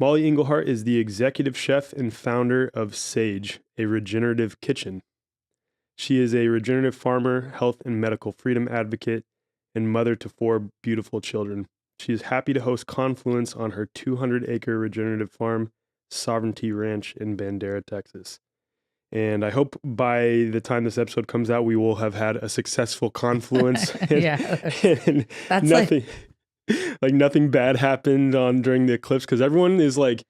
Mollie Engelhart is the executive chef and founder of Sage, a regenerative kitchen. She is a regenerative farmer, health and medical freedom advocate, and mother to 4 beautiful children. She is happy to host Confluence on her 200-acre regenerative farm, Sovereignty Ranch in Bandera, Texas. And I hope by the time this episode comes out, we will have had a successful confluence. And That's nothing, nothing bad happened during the eclipse, because everyone is like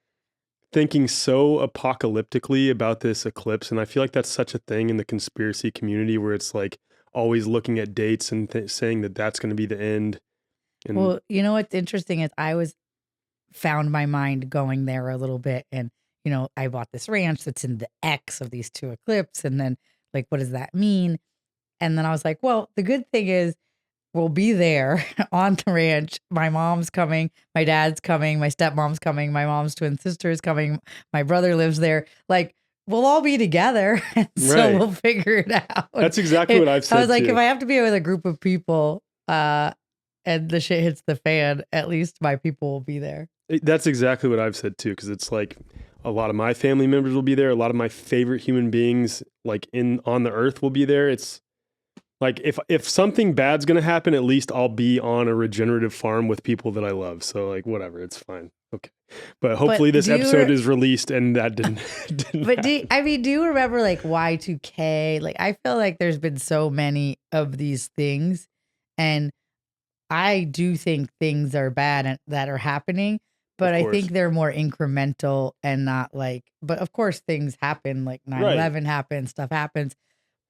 thinking so apocalyptically about this eclipse. And I feel like that's such a thing in the conspiracy community, where it's like always looking at dates and saying that that's going to be the end. And well, you know what's interesting is I found my mind going there a little bit, and I bought this ranch that's in the X of these 2 eclipses, and then like, what does that mean? And then I was like, well, the good thing is we'll be there on the ranch. My mom's coming, my dad's coming, my stepmom's coming, my mom's twin sister is coming, my brother lives there. Like, we'll all be together, and so Right. we'll figure it out. That's exactly what I've said. I was like, too. if I have to be with a group of people, and the shit hits the fan, at least my people will be there. That's exactly what I've said too, because it's like a lot of my family members will be there. A lot of my favorite human beings, like on the earth, will be there. It's like if something bad's gonna happen, at least I'll be on a regenerative farm with people that I love. So like whatever, it's fine. Okay, but hopefully this episode is released and that didn't. But do you remember like Y2K? Like, I feel like there's been so many of these things, and I do think things are bad and that are happening, but I think they're more incremental and not like, but of course things happen, like 9/11 happened, stuff happens.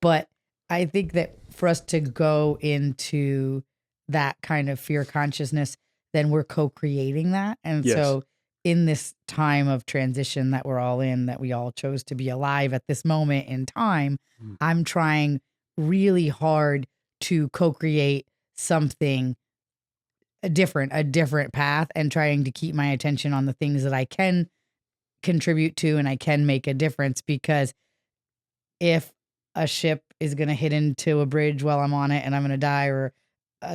But I think that for us to go into that kind of fear consciousness, then we're co-creating that. And so in this time of transition that we're all in, that we all chose to be alive at this moment in time, I'm trying really hard to co-create something a different path, and trying to keep my attention on the things that I can contribute to and I can make a difference. Because if a ship is going to hit into a bridge while I'm on it and I'm going to die, or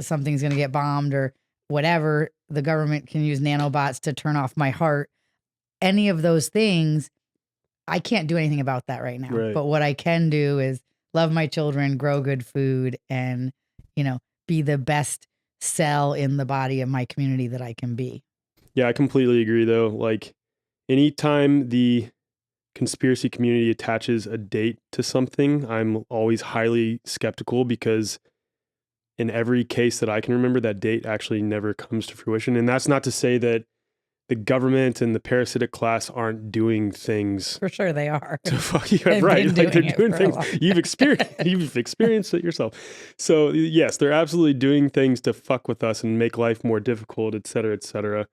something's going to get bombed or whatever, the government can use nanobots to turn off my heart. Any of those things, I can't do anything about that right now. Right. But what I can do is love my children, grow good food, and, be the best cell in the body of my community that I can be. Yeah, I completely agree though. Like, anytime the conspiracy community attaches a date to something, I'm always highly skeptical, because in every case that I can remember, that date actually never comes to fruition. And that's not to say that the government and the parasitic class aren't doing things. For sure they are. To fuck you up, right? Like, they're doing things. You've experienced it yourself. So yes, they're absolutely doing things to fuck with us and make life more difficult, et cetera, et cetera.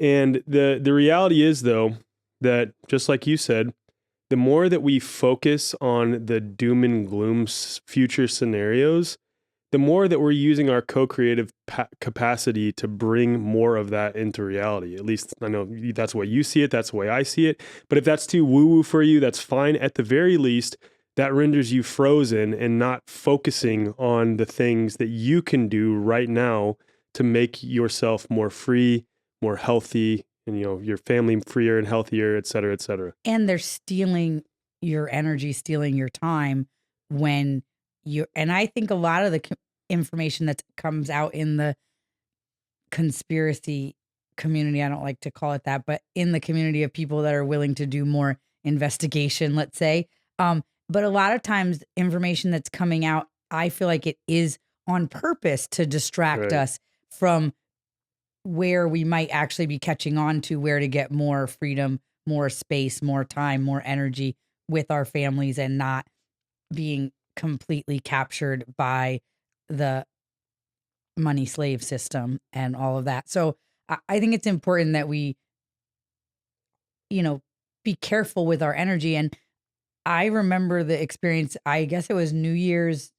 And the reality is, though, that just like you said, the more that we focus on the doom and gloom future scenarios, the more that we're using our co-creative capacity to bring more of that into reality. At least I know that's the way you see it. That's the way I see it. But if that's too woo-woo for you, that's fine. At the very least, that renders you frozen and not focusing on the things that you can do right now to make yourself more free, more healthy, and your family freer and healthier, et cetera, et cetera. And they're stealing your energy, stealing your time when and I think a lot of the information that comes out in the conspiracy community, I don't like to call it that, but in the community of people that are willing to do more investigation, let's say. But a lot of times information that's coming out, I feel like it is on purpose to distract us from where we might actually be catching on to, where to get more freedom, more space, more time, more energy with our families, and not being completely captured by the money slave system and all of that. So I think it's important that we, be careful with our energy. And I remember the experience, I guess it was New Year's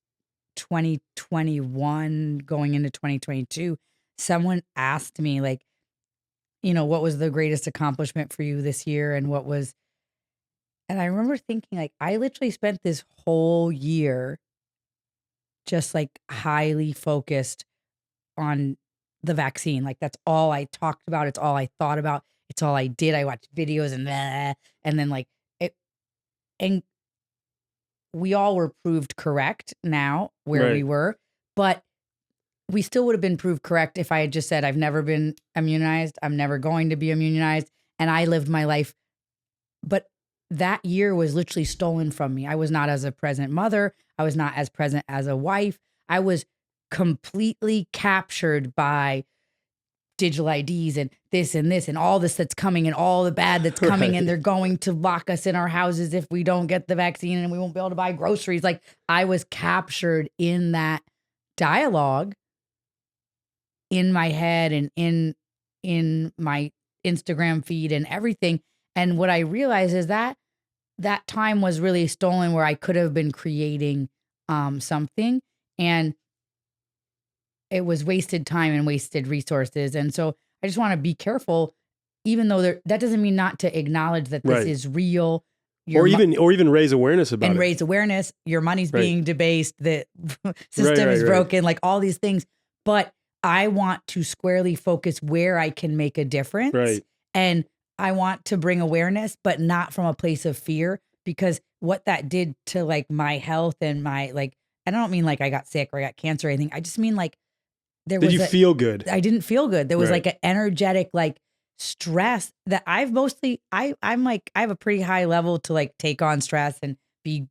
2021 going into 2022. Someone asked me, like, what was the greatest accomplishment for you this year? And I remember thinking, like, I literally spent this whole year just like highly focused on the vaccine. Like, that's all I talked about. It's all I thought about. it's all I did. I watched videos and then like it, and we all were proved correct now where we were, but we still would have been proved correct if I had just said, I've never been immunized. I'm never going to be immunized. And I lived my life. But that year was literally stolen from me. I was not as a present mother. I was not as present as a wife. I was completely captured by digital IDs and this and all this that's coming and all the bad that's coming. And they're going to lock us in our houses if we don't get the vaccine and we won't be able to buy groceries. Like I was captured in that dialogue in my head and in my Instagram feed and everything. And what I realized is that that time was really stolen where I could have been creating something, and it was wasted time and wasted resources. And so I just want to be careful, even though that doesn't mean not to acknowledge that this is real. Or even raise awareness about it. And raise awareness. Your money's being debased. The system is broken, like all these things. But I want to squarely focus where I can make a difference. Right. And I want to bring awareness, but not from a place of fear, because what that did to like my health and my like, and I don't mean like I got sick or I got cancer or anything. I just mean like Did you feel good? I didn't feel good. There was like an energetic like stress that I'm like, I have a pretty high level to like take on stress and be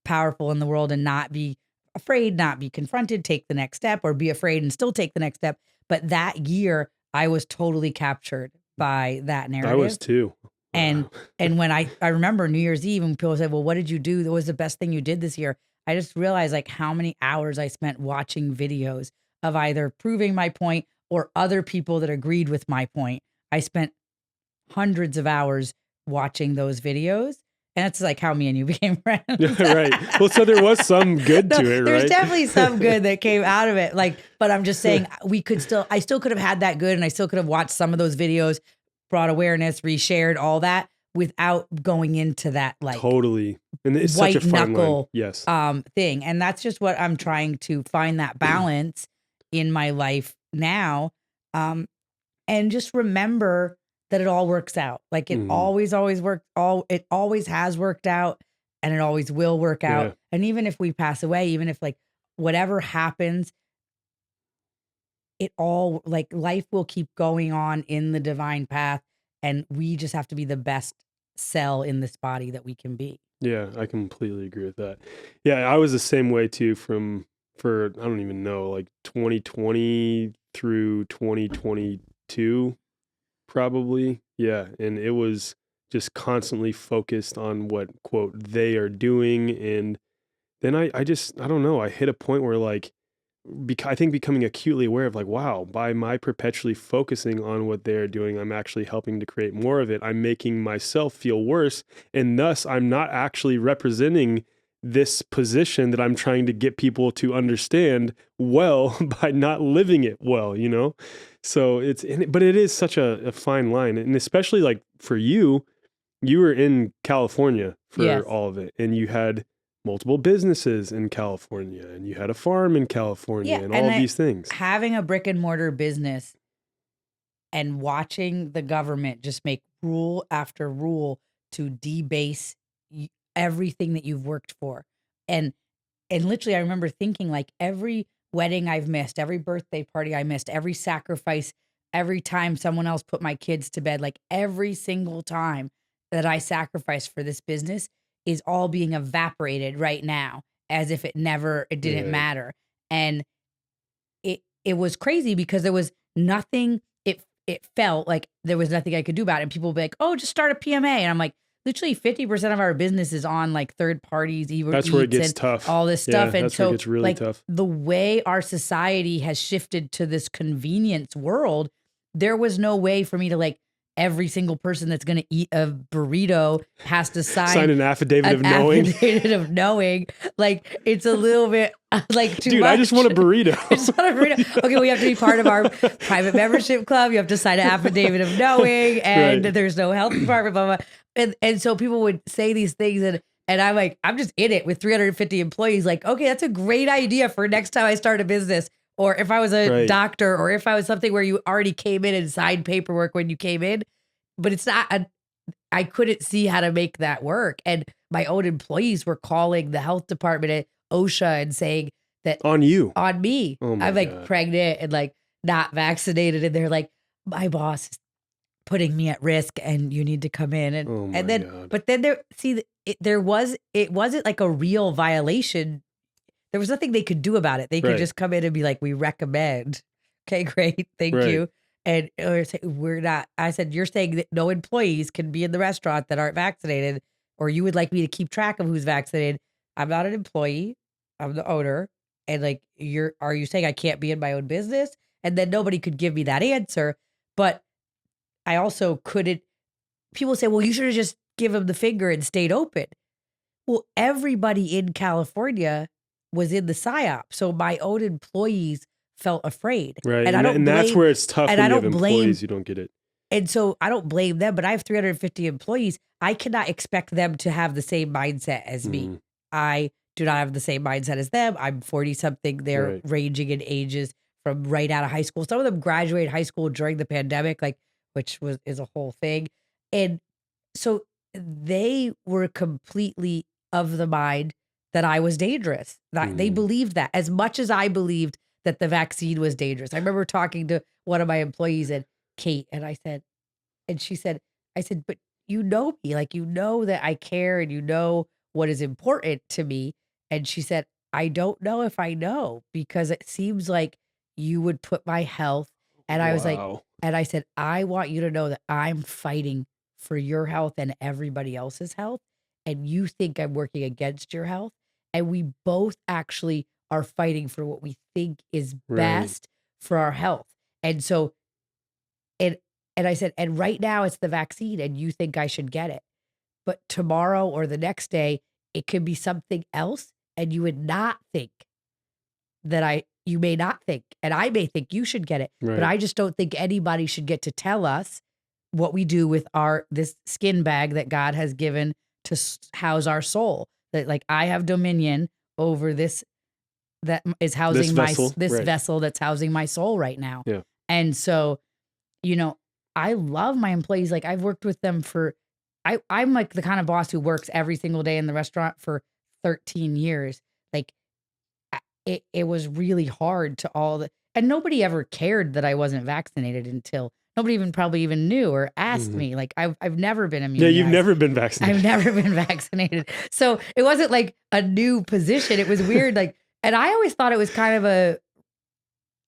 powerful in the world and not be afraid, not be confronted, take the next step, or be afraid and still take the next step. But that year I was totally captured by that narrative. I was too. And when I remember New Year's Eve and people said, well, what did you do? That was the best thing you did this year. I just realized like how many hours I spent watching videos of either proving my point or other people that agreed with my point. I spent hundreds of hours watching those videos. And that's like how me and you became friends. Right. Well, so there was some good to it, right? There's definitely some good that came out of it. Like, but I'm just saying I still could have had that good, and I still could have watched some of those videos, brought awareness, reshared all that without going into that like totally. And it's white such a fine knuckle line. thing. And that's just what I'm trying to find, that balance in my life now. And just remember that it all works out. Like it always worked. It always has worked out, and it always will work out. Yeah. And even if we pass away, even if like whatever happens, it all like life will keep going on in the divine path. And we just have to be the best cell in this body that we can be. Yeah, I completely agree with that. Yeah, I was the same way too for I don't even know, like 2020 through 2022. Probably. Yeah. And it was just constantly focused on what, quote, they are doing. And then I don't know. I hit a point where like, I think becoming acutely aware of like, wow, by my perpetually focusing on what they're doing, I'm actually helping to create more of it. I'm making myself feel worse. And thus I'm not actually representing this position that I'm trying to get people to understand well by not living it well, you know? So but it is such a fine line. And especially like for you were in California for all of it, and you had multiple businesses in California, and you had a farm in California, and all of these things. Having a brick and mortar business and watching the government just make rule after rule to debase everything that you've worked for. And literally I remember thinking like every wedding I've missed, every birthday party I missed, every sacrifice, every time someone else put my kids to bed, like every single time that I sacrificed for this business is all being evaporated right now as if it didn't matter. And it was crazy because there was nothing, it felt like there was nothing I could do about it. And people would be like, oh, just start a PMA. And I'm like, literally 50% of our business is on like third parties. That's where it gets tough. All this stuff. And that's so where it gets really tough. The way our society has shifted to this convenience world, there was no way for me to like, every single person that's going to eat a burrito has to sign an affidavit of knowing. Like it's a little bit like too much. I just want a burrito. I just want a burrito. Okay, we have to be part of our private membership club. You have to sign an affidavit of knowing, and there's no health department, blah, blah, blah. And so people would say these things, and I'm like, I'm just in it with 350 employees. Like, okay, that's a great idea for next time I start a business. Or if I was a doctor, or if I was something where you already came in and signed paperwork when you came in, but it's not I couldn't see how to make that work. And my own employees were calling the health department at OSHA and saying that on you, on me, oh my I'm like God. pregnant and like not vaccinated. And they're like, my boss is putting me at risk and you need to come in. And then, God. but then it wasn't like a real violation. There was nothing they could do about it. They could just come in and be like, we recommend. Okay, great. Thank you. And or say, we're not, I said, you're saying that no employees can be in the restaurant that aren't vaccinated, or you would like me to keep track of who's vaccinated. I'm not an employee. I'm the owner. And like, are you saying I can't be in my own business? And then nobody could give me that answer. But I also couldn't, people say, well, you should have just given them the finger and stayed open. Well, everybody in California was in the PSYOP. So my own employees felt afraid. Right. And I don't blame, that's where it's tough and when I you have don't employees, blame, you don't get it. And so I don't blame them, but I have 350 employees. I cannot expect them to have the same mindset as me. I do not have the same mindset as them. I'm 40 something. They're ranging in ages from right out of high school. Some of them graduated high school during the pandemic, like, which is a whole thing. And so they were completely of the mind that I was dangerous. That they believed that as much as I believed that the vaccine was dangerous. I remember talking to one of my employees, and Kate, and I said, and she said, I said, but you know me, like, you know that I care and you know what is important to me. And she said, I don't know if I know, because it seems like you would put my health. And I was like, and I said, I want you to know that I'm fighting for your health and everybody else's health. And you think I'm working against your health. And we both actually are fighting for what we think is best for our health. And so, and I said, and right now it's the vaccine and you think I should get it. But tomorrow or the next day, it could be something else. And you would not think that you may not think, and I may think you should get it, but I just don't think anybody should get to tell us what we do with this skin bag that God has given to house our soul. That, like, I have dominion over this, that is housing this vessel that's housing my soul right now. Yeah. And so, I love my employees. Like, I've worked with them I'm like the kind of boss who works every single day in the restaurant for 13 years. Like, it was really hard to and nobody ever cared that I wasn't vaccinated until nobody probably even knew or asked me. Like, I've never been immunized. Yeah, you've never been vaccinated. I've never been vaccinated. So it wasn't like a new position. It was weird. Like, and I always thought it was kind of a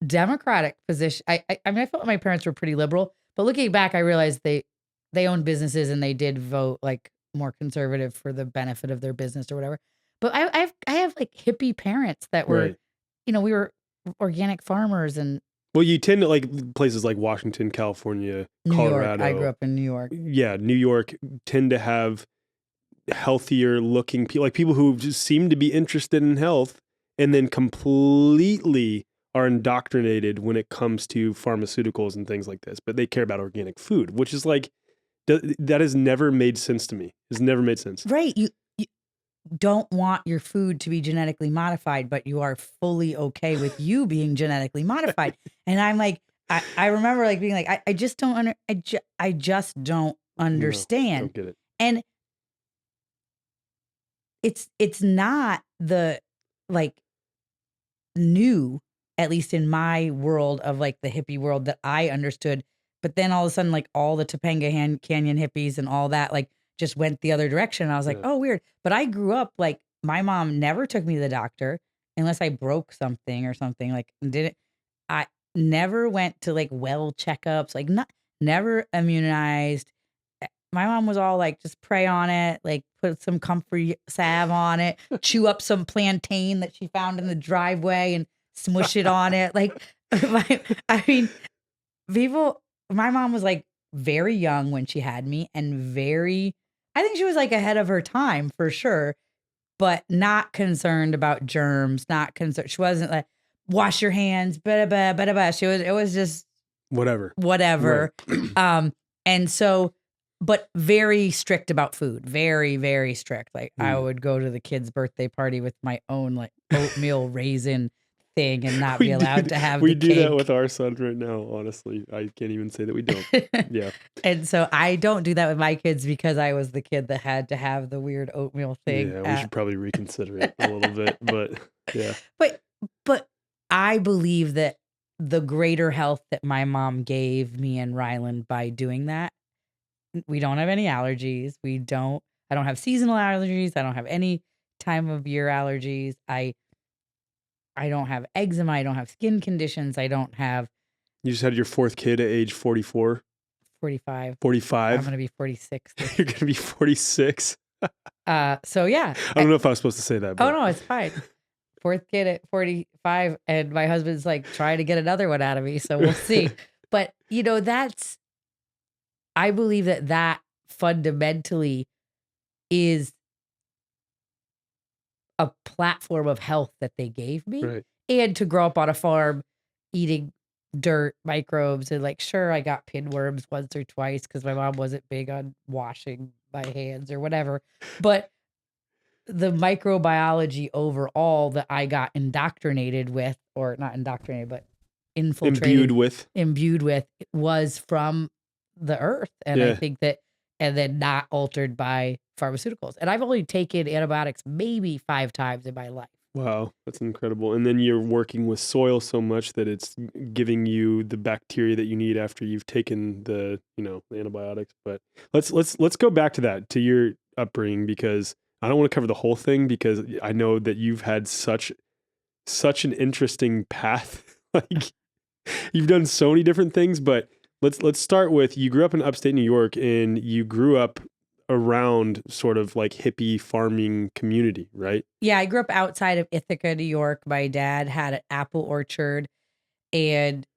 democratic position. I mean, I felt my parents were pretty liberal, but looking back, I realized they owned businesses and they did vote like more conservative for the benefit of their business or whatever. But I have like hippie parents that were, we were organic farmers. And well, you tend to like places like Washington, California, Colorado. I grew up in New York. Yeah, New York tend to have healthier looking people, like people who just seem to be interested in health, and then completely are indoctrinated when it comes to pharmaceuticals and things like this. But they care about organic food, which is like, that has never made sense to me. It's never made sense. Right. You don't want your food to be genetically modified, but you are fully okay with you being genetically modified. And I'm like, I remember like being like, I just don't I just don't understand. No, I don't get it. And it's not the like new, at least in my world of like the hippie world that I understood. But then all of a sudden, like all the Topanga Canyon hippies and all that, like just went the other direction. I was like, oh, weird. But I grew up like my mom never took me to the doctor unless I broke something or something. Like, I never went to like well checkups, like never immunized. My mom was all like, just pray on it, like put some comfrey salve on it, chew up some plantain that she found in the driveway and smush it on it. Like, I mean, my mom was like very young when she had me and I think she was like ahead of her time for sure, but not concerned about germs, not concerned. She wasn't like, wash your hands, it was just whatever. Right. And so, but very strict about food, very, very strict. Like I would go to the kid's birthday party with my own like oatmeal raisin thing and not be allowed to have we the do cake. that with our son right now. Honestly, I can't even say that we don't. Yeah. And so I don't do that with my kids because I was the kid that had to have the weird oatmeal thing. Yeah, we should probably reconsider it a little bit, but yeah. But I believe that the greater health that my mom gave me and Ryland by doing that, we don't have any allergies. I don't have seasonal allergies. I don't have any time of year allergies. I don't have eczema. I don't have skin conditions. I don't have You just had your fourth kid at age 44? 45. 45? I'm going to be 46. You're going to be 46? So yeah. I don't know if I was supposed to say that. But. Oh no, it's fine. Fourth kid at 45, and my husband's like trying to get another one out of me. So we'll see. But I believe that fundamentally is a platform of health that they gave me. Right. And to grow up on a farm eating dirt, microbes, and like, sure, I got pinworms once or twice because my mom wasn't big on washing my hands or whatever. But the microbiology overall that I got indoctrinated with, or not indoctrinated, but imbued with was from the earth. And I think that, and then not altered by pharmaceuticals. And I've only taken antibiotics maybe 5 times in my life. Wow, that's incredible. And then you're working with soil so much that it's giving you the bacteria that you need after you've taken the antibiotics. But let's go back to that, to your upbringing, because I don't want to cover the whole thing because I know that you've had such an interesting path. Like you've done so many different things, but let's start with, you grew up in upstate New York and you grew up around sort of like hippie farming community, right? Yeah, I grew up outside of Ithaca, New York. My dad had an apple orchard, and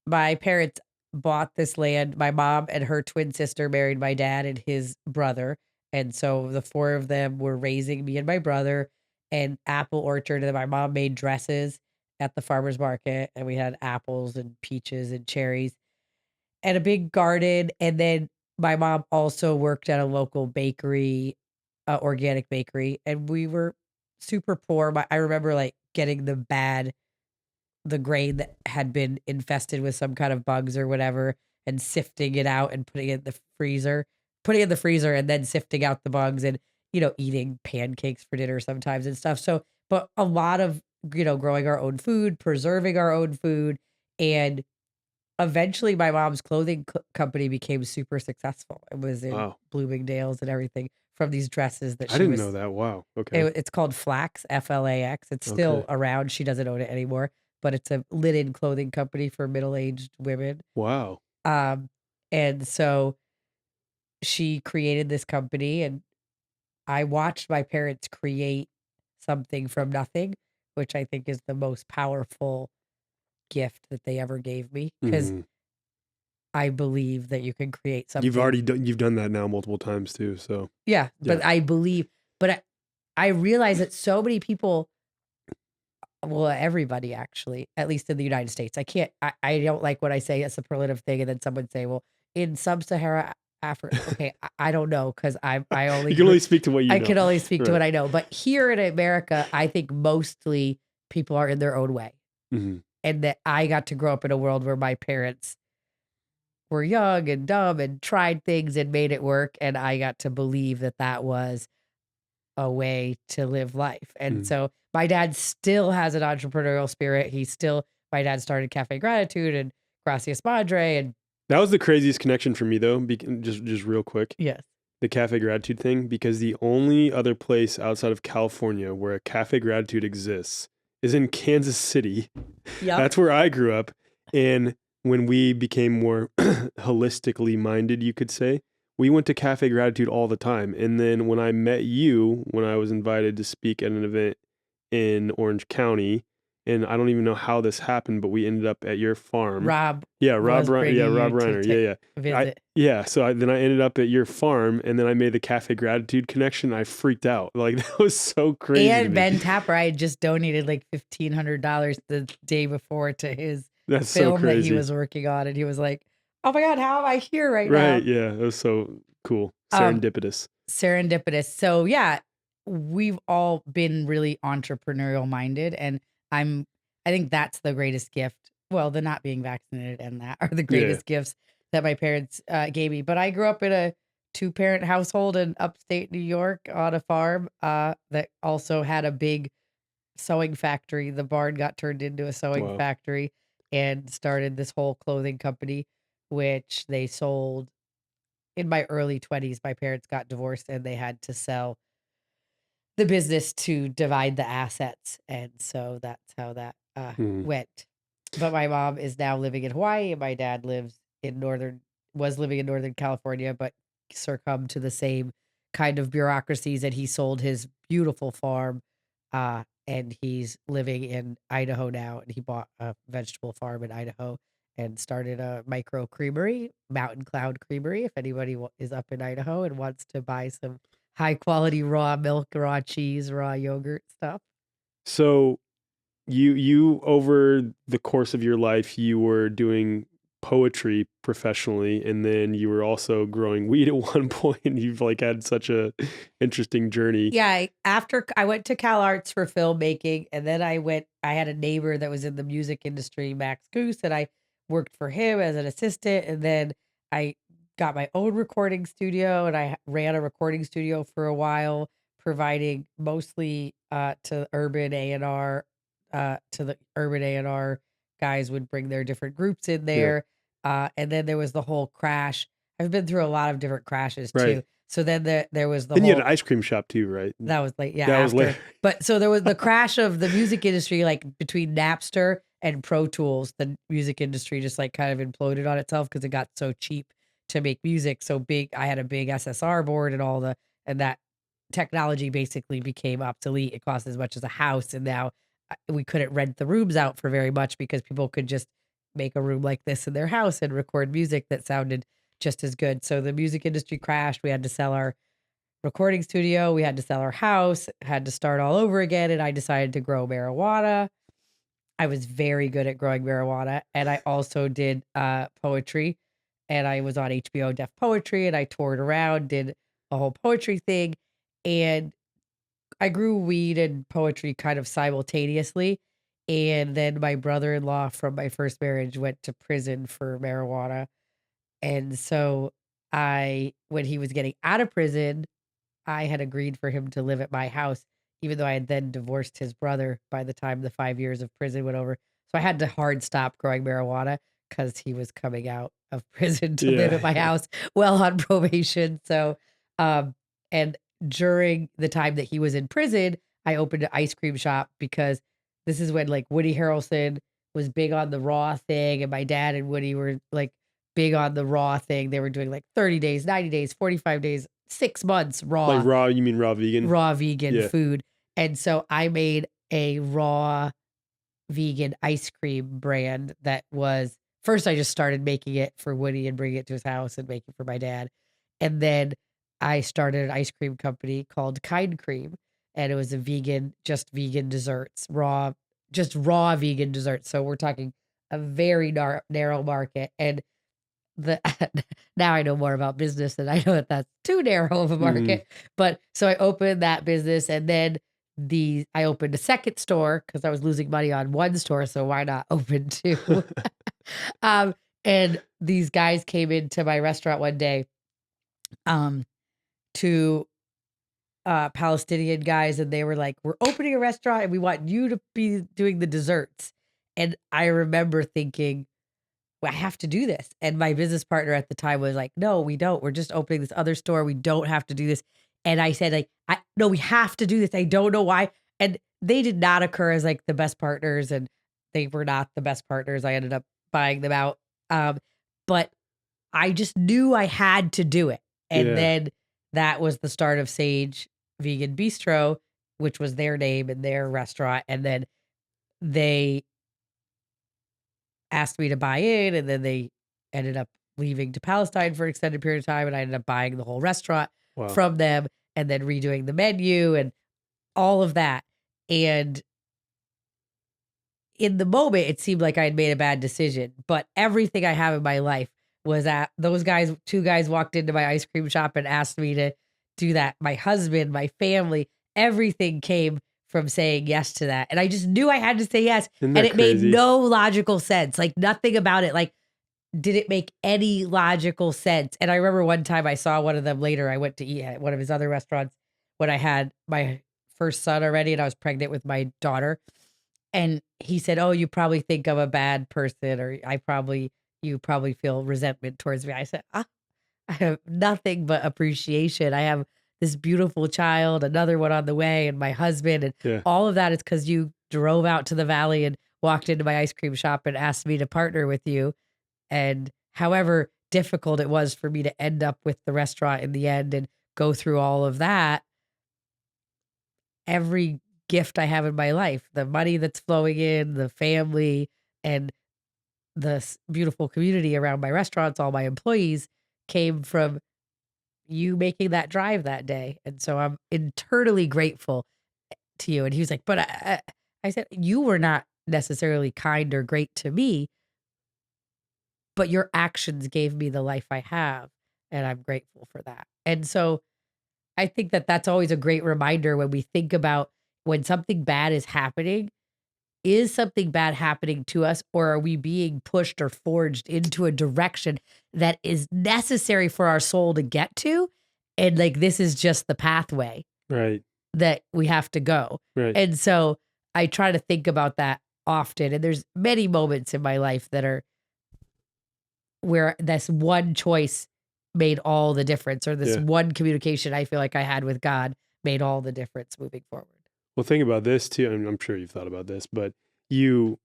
my parents bought this land. My mom and her twin sister married my dad and his brother. And so the 4 of them were raising me and my brother, and apple orchard. And then my mom made dresses at the farmer's market, and we had apples and peaches and cherries and a big garden. And then my mom also worked at a local bakery, organic bakery, and we were super poor. I remember like getting the grain that had been infested with some kind of bugs or whatever, and sifting it out and putting it in the freezer and then sifting out the bugs, and, eating pancakes for dinner sometimes and stuff. So, but a lot of, growing our own food, preserving our own food. And eventually my mom's clothing company became super successful. It was in Bloomingdale's and everything, from these dresses that I didn't know that. Wow. Okay. It's called Flax, Flax. It's still around. She doesn't own it anymore, but it's a linen clothing company for middle-aged women. Wow. And so she created this company, and I watched my parents create something from nothing, which I think is the most powerful gift that they ever gave me, because I believe that you can create something. You've done that now multiple times too. So yeah. But I believe, but I realize that so many people, well, everybody actually, at least in the United States, I don't like when I say a superlative thing and then someone say, well, in sub-Sahara Africa, okay, I don't know, because I only you can only speak to what you know. I can only speak to what I know. But here in America, I think mostly people are in their own way. Mm-hmm. And that I got to grow up in a world where my parents were young and dumb and tried things and made it work. And I got to believe that was a way to live life. And so my dad still has an entrepreneurial spirit. My dad started Cafe Gratitude and Gracias Madre. And that was the craziest connection for me, though, just real quick. Yes. The Cafe Gratitude thing, because the only other place outside of California where a Cafe Gratitude exists is in Kansas City. Yeah, that's where I grew up. And when we became more holistically minded, you could say, we went to Cafe Gratitude all the time. And then when I met you, when I was invited to speak at an event in Orange County, and I don't even know how this happened, but we ended up at your farm. Rob Reiner. Visit. So then I ended up at your farm, and then I made the Cafe Gratitude connection. I freaked out. Like, that was so crazy. And Ben Tapper, I had just donated like $1,500 the day before to his film that he was working on, and he was like, "Oh my God, how am I here right now?" Right? Yeah, it was so cool. Serendipitous. So yeah, we've all been really entrepreneurial minded, and I think that's the greatest gift. Well, the not being vaccinated and that are the Yeah. greatest gifts that my parents gave me. But I grew up in a 2-parent household in upstate New York on a farm that also had a big sewing factory. The barn got turned into a sewing Wow. factory and started this whole clothing company, which they sold in my early 20s. My parents got divorced and they had to sell the business to divide the assets. And so that's how that Mhm. went. But my mom is now living in Hawaii and my dad was living in Northern California, but succumbed to the same kind of bureaucracies, and he sold his beautiful farm. And he's living in Idaho now, and he bought a vegetable farm in Idaho and started a micro creamery, Mountain Cloud Creamery. If anybody is up in Idaho and wants to buy some high quality raw milk, raw cheese, raw yogurt stuff. So you over the course of your life, you were doing poetry professionally, and then you were also growing weed at one point. You've like had such a interesting journey. Yeah, after I went to Cal Arts for filmmaking, and then I had a neighbor that was in the music industry, Max Goose, and I worked for him as an assistant. And then I got my own recording studio, and I ran a recording studio for a while, providing mostly to urban A&R, to the urban A&R guys would bring their different groups in Yeah. there. And then there was the whole crash. I've been through a lot of different crashes Right. too. So then there was the Then you had whole an ice cream shop too, right? that was late. Yeah, That was after. later. But so there was the crash of the music industry, like between Napster and Pro Tools. The music industry just like kind of imploded on itself because it got so cheap to make music. So big, I had a big SSR board and that technology basically became obsolete. It cost as much as a house, and now we couldn't rent the rooms out for very much because people could just make a room like this in their house and record music that sounded just as good. So the music industry crashed. We had to sell our recording studio. We had to sell our house, had to start all over again. And I decided to grow marijuana. I was very good at growing marijuana. And I also did poetry. And I was on HBO Def Poetry and I toured around, did a whole poetry thing. And I grew weed and poetry kind of simultaneously. And then my brother-in-law from my first marriage went to prison for marijuana. And so when he was getting out of prison, I had agreed for him to live at my house, even though I had then divorced his brother by the time the 5 years of prison went over. So I had to hard stop growing marijuana because he was coming out of prison to live at my Yeah. house while on probation. So, and during the time that he was in prison, I opened an ice cream shop because this is when like Woody Harrelson was big on the raw thing, and my dad and Woody were like big on the raw thing. They were doing like 30 days, 90 days, 45 days, 6 months Like raw, you mean raw vegan? raw vegan Yeah. food. And so I made a raw vegan ice cream brand that was first I just started making it for Woody and bringing it to his house and making it for my dad. And then I started an ice cream company called Kind Cream, and it was just vegan desserts, just raw vegan desserts. So we're talking a very narrow market. And the now I know more about business and I know that that's too narrow of a Mhm. market. But so I opened that business, and then I opened a second store because I was losing money on one store. So why not open two? And these guys came into my restaurant one day, um, to Palestinian guys, and they were like, "We're opening a restaurant and we want you to be doing the desserts." And I remember thinking, well, I have to do this. And my business partner at the time was like, no, we don't. We're just opening this other store. We don't have to do this. And I said, like, no, we have to do this. I don't know why. And they did not occur as like the best partners, and they were not the best partners. I ended up buying them out. But I just knew I had to do it. And Yeah. then that was the start of Sage Vegan Bistro, which was their name and their restaurant. And then they asked me to buy in, and then they ended up leaving to Palestine for an extended period of time, and I ended up buying the whole restaurant Wow. from them and then redoing the menu and all of that. And in the moment, it seemed like I had made a bad decision, but everything I have in my life was at those guys. 2 guys walked into my ice cream shop and asked me to do that. My husband, my family, everything came from saying yes to that. And I just knew I had to say yes. Isn't And that it made crazy? no logical sense. Like nothing about it. Like, did it make any logical sense? And I remember one time I saw one of them later. I went to eat at one of his other restaurants when I had my first son already and I was pregnant with my daughter. And he said, "Oh, you probably think I'm a bad person, or you probably feel resentment towards me." I said, I have nothing but appreciation. I have this beautiful child, another one on the way, and my husband, and Yeah. all of that is because you drove out to the valley and walked into my ice cream shop and asked me to partner with you. And however difficult it was for me to end up with the restaurant in the end and go through all of that, every gift I have in my life, the money that's flowing in, the family, and the beautiful community around my restaurants, all my employees came from you making that drive that day. And so I'm eternally grateful to you. And he was like, but I said, you were not necessarily kind or great to me, but your actions gave me the life I have. And I'm grateful for that. And so I think that that's always a great reminder when we think about when something bad is happening. Is something bad happening to us, or are we being pushed or forged into a direction that is necessary for our soul to get to? And like, this is just the pathway Right. that we have to go. Right. And so I try to think about that often. And there's many moments in my life that are where this one choice made all the difference, or this Yeah. one communication I feel like I had with God made all the difference moving forward. Well, think about this too. And I'm sure you've thought about this, but you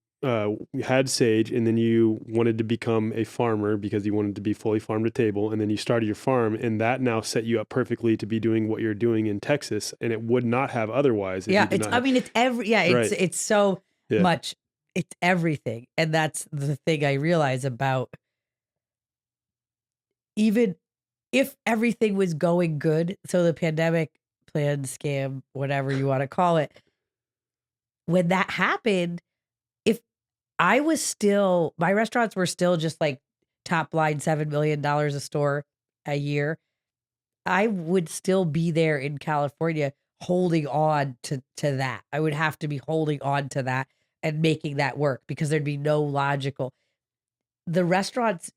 had Sage, and then you wanted to become a farmer because you wanted to be fully farm to table, and then you started your farm, and that now set you up perfectly to be doing what you're doing in Texas, and it would not have otherwise. If Yeah, you did it's. not I have, mean, it's every. Yeah, right. it's so Yeah. much. It's everything, and that's the thing I realize about. Even if everything was going good, so the pandemic plan scam, whatever you want to call it, when that happened, if I was still, my restaurants were still just like top line $7 million a store a year, I would still be there in California holding on to that. I would have to be holding on to that and making that work because there'd be no logical. The restaurants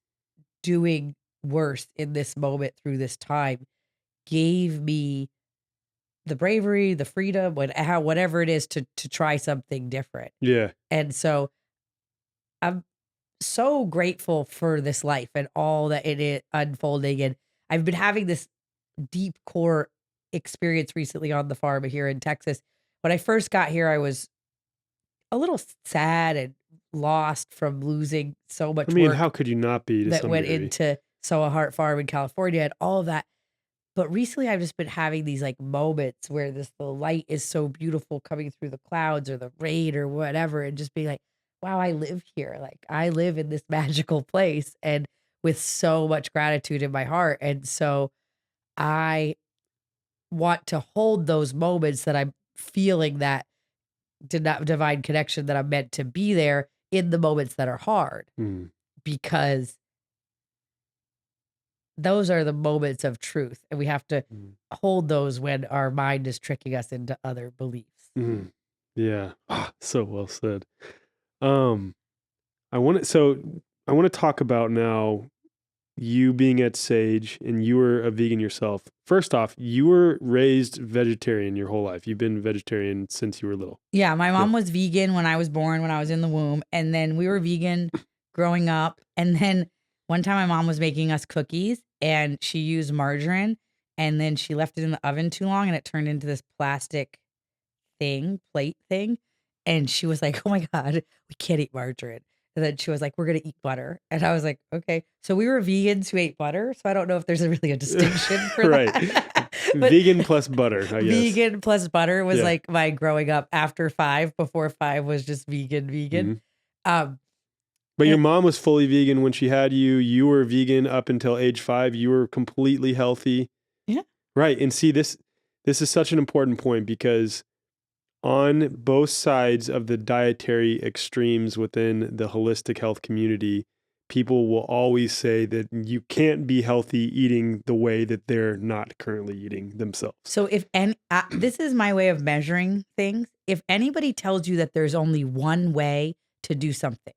doing worse in this moment through this time gave me the bravery, the freedom, whatever it is to try something different. Yeah. And so I'm so grateful for this life and all that it is unfolding. And I've been having this deep core experience recently on the farm here in Texas. When I first got here, I was a little sad and lost from losing so much I mean, work how could you not be to that some went degree? into Soa Heart Farm in California and all of that. But recently I've just been having these like moments where the light is so beautiful coming through the clouds or the rain or whatever, and just being like, wow, I live here. Like I live in this magical place and with so much gratitude in my heart. And so I want to hold those moments that I'm feeling that divine connection that I'm meant to be there in the moments that are hard, Mm. because those are the moments of truth. And we have to hold those when our mind is tricking us into other beliefs. Mm. Yeah. So well said. Um, I want to talk about now you being at Sage and you were a vegan yourself. First off, you were raised vegetarian your whole life. You've been vegetarian since you were little. Yeah, my mom was vegan when I was born, when I was in the womb. And then we were vegan growing up. And then one time my mom was making us cookies and she used margarine. And then she left it in the oven too long and it turned into this plastic plate thing. And she was like, oh my God, we can't eat margarine. And then she was like, we're going to eat butter. And I was like, okay. So we were vegans who ate butter. So I don't know if there's really a distinction for Right. that. Vegan plus butter, I guess. Vegan plus butter was like my growing up after 5. Before 5 was just vegan. Mm-hmm. But your mom was fully vegan when she had you. You were vegan up until age 5. You were completely healthy. Yeah. Right. And see, this is such an important point because on both sides of the dietary extremes within the holistic health community, people will always say that you can't be healthy eating the way that they're not currently eating themselves. So this is my way of measuring things. If anybody tells you that there's only one way to do something,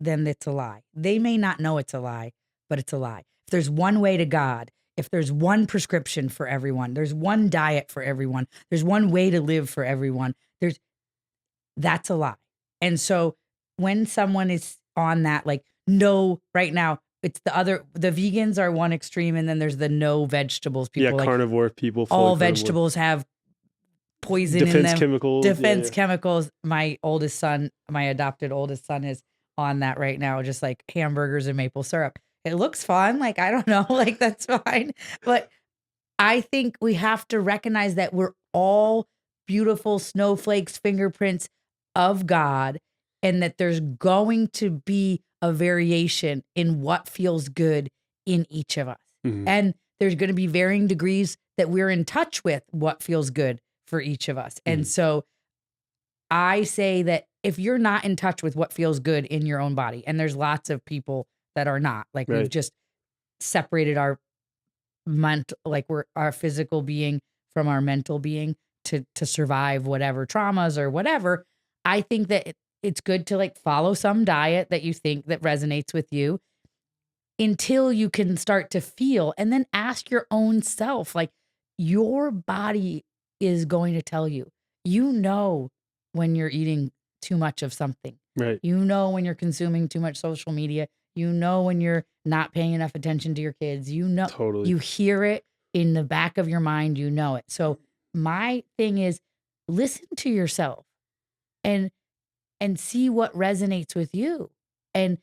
then it's a lie. They may not know it's a lie, but it's a lie. If there's one way to God, if there's one prescription for everyone, there's one diet for everyone, there's one way to live for everyone, that's a lie. And so when someone is on that, like, no, right now, it's the vegans are one extreme, and then there's the no vegetables people. Yeah, carnivore people. All vegetables have poison in them. Defense chemicals. My adopted oldest son is on that right now, just like hamburgers and maple syrup. It looks fun. Like, I don't know, like that's fine. But I think we have to recognize that we're all beautiful snowflakes, fingerprints of God, and that there's going to be a variation in what feels good in each of us. Mm-hmm. And there's going to be varying degrees that we're in touch with what feels good for each of us. Mm-hmm. And so I say that if you're not in touch with what feels good in your own body, and there's lots of people that are not, like right. We've just separated our mental, like we're our physical being from our mental being to survive whatever traumas or whatever. I think that it's good to like follow some diet that you think that resonates with you until you can start to feel, and then ask your own self, like your body is going to tell you, when you're eating too much of something, right? When you're consuming too much social media, when you're not paying enough attention to your kids, totally. You hear it in the back of your mind, it. So my thing is listen to yourself and see what resonates with you and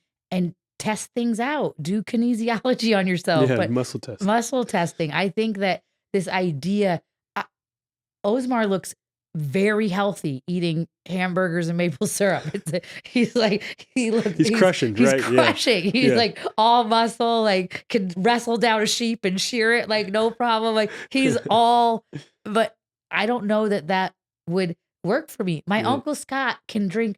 test things out. Do kinesiology on yourself. Yeah, muscle testing. I think that this idea, Osmar looks very healthy eating hamburgers and maple syrup. He's crushing, right? Crushing. Yeah. He's like all muscle, like can wrestle down a sheep and shear it, like no problem. Like he's all, but I don't know that would work for me. My Uncle Scott can drink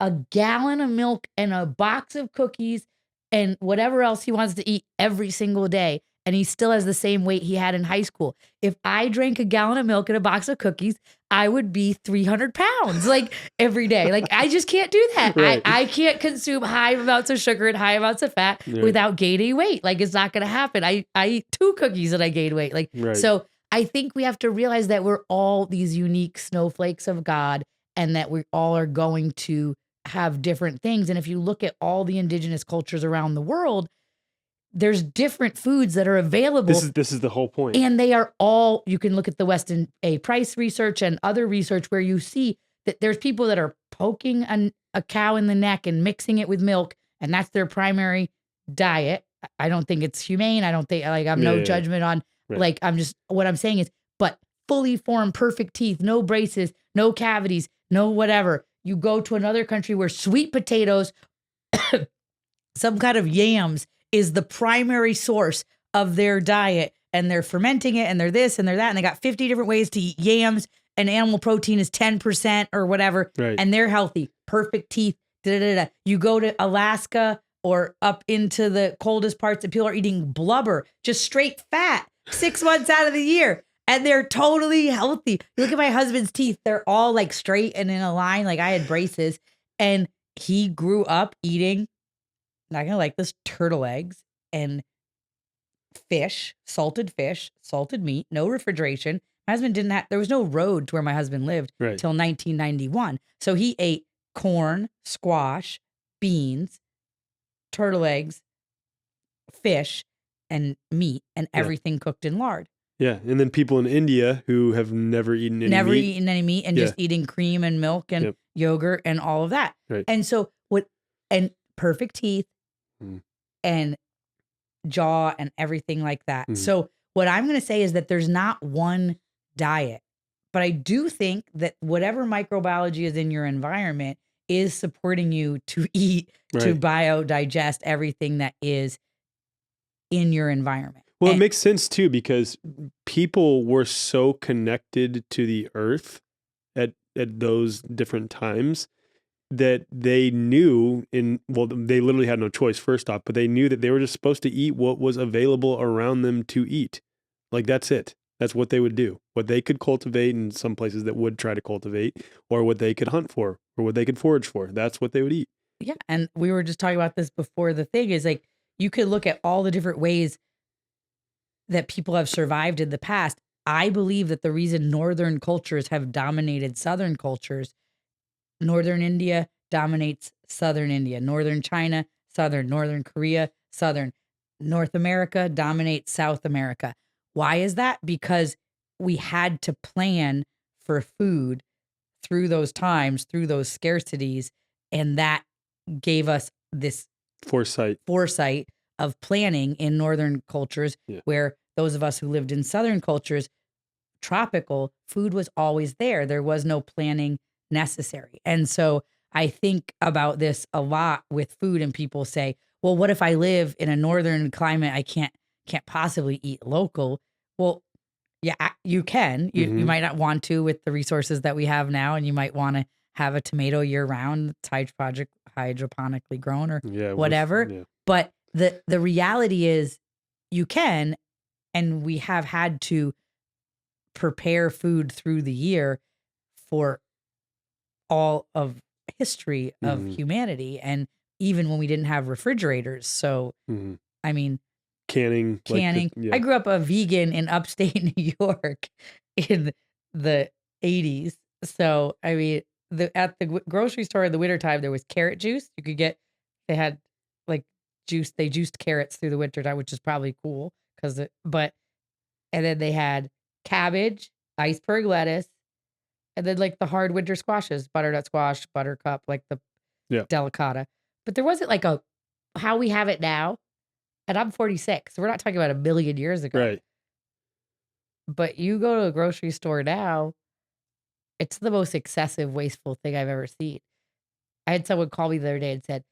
a gallon of milk and a box of cookies and whatever else he wants to eat every single day. And he still has the same weight he had in high school. If I drank a gallon of milk and a box of cookies, I would be 300 pounds like every day. Like I just can't do that. Right. I can't consume high amounts of sugar and high amounts of fat without gaining weight. Like it's not going to happen. I eat 2 cookies and I gain weight. Like, so I think we have to realize that we're all these unique snowflakes of God and that we all are going to have different things. And if you look at all the indigenous cultures around the world, there's different foods that are available. This is the whole point. And they are all, you can look at the Weston A. Price research and other research where you see that there's people that are poking a cow in the neck and mixing it with milk. And that's their primary diet. I don't think it's humane. I don't think I'm no judgment on what I'm saying is, but fully formed, perfect teeth, no braces, no cavities, no whatever. You go to another country where sweet potatoes, some kind of yams is the primary source of their diet, and they're fermenting it and they're this and they're that. And they got 50 different ways to eat yams, and animal protein is 10% or whatever. Right. And they're healthy, perfect teeth. You go to Alaska or up into the coldest parts and people are eating blubber, just straight fat 6 months out of the year. And they're totally healthy. You look at my husband's teeth. They're all like straight and in a line. Like I had braces, and he grew up eating, not gonna like this, turtle eggs and fish, salted meat, no refrigeration. My husband there was no road to where my husband lived till 1991. So he ate corn, squash, beans, turtle eggs, fish, and meat, and everything cooked in lard. Yeah, and then people in India who have never eaten any meat and just eating cream and milk and yogurt and all of that. Right. And so and perfect teeth and jaw and everything like that. Mm-hmm. So what I'm going to say is that there's not one diet, but I do think that whatever microbiology is in your environment is supporting you to eat, to biodigest everything that is in your environment. Well, it makes sense too, because people were so connected to the earth at those different times that they knew they literally had no choice first off, but they knew that they were just supposed to eat what was available around them to eat. Like, that's it. That's what they would do. What they could cultivate in some places that would try to cultivate, or what they could hunt for, or what they could forage for. That's what they would eat. Yeah. And we were just talking about this before. The thing is, like, you could look at all the different ways that people have survived in the past. I believe that the reason Northern cultures have dominated Southern cultures, Northern India dominates Southern India, Northern China, Southern, Northern Korea, Southern, North America dominates South America. Why is that? Because we had to plan for food through those times, through those scarcities, and that gave us this foresight of planning in Northern cultures, where those of us who lived in Southern cultures, tropical, food was always there. There was no planning necessary. And so I think about this a lot with food, and people say, well, what if I live in a Northern climate? I can't possibly eat local. Well, yeah, you can. You might not want to with the resources that we have now, and you might want to have a tomato year round. It's hydroponically grown or whatever. But the reality is you can, and we have had to prepare food through the year for all of history of humanity, and even when we didn't have refrigerators. So, I mean, canning. I grew up a vegan in upstate New York in the 80s. So, I mean, at the grocery store in the wintertime, there was carrot juice. You could get, they had like juice. They juiced carrots through the wintertime, which is probably cool and then they had cabbage, iceberg lettuce, and then like the hard winter squashes, butternut squash, buttercup, like the delicata. But there wasn't like how we have it now. And I'm 46. So we're not talking about a million years ago. Right. But you go to a grocery store now, it's the most excessive, wasteful thing I've ever seen. I had someone call me the other day and said,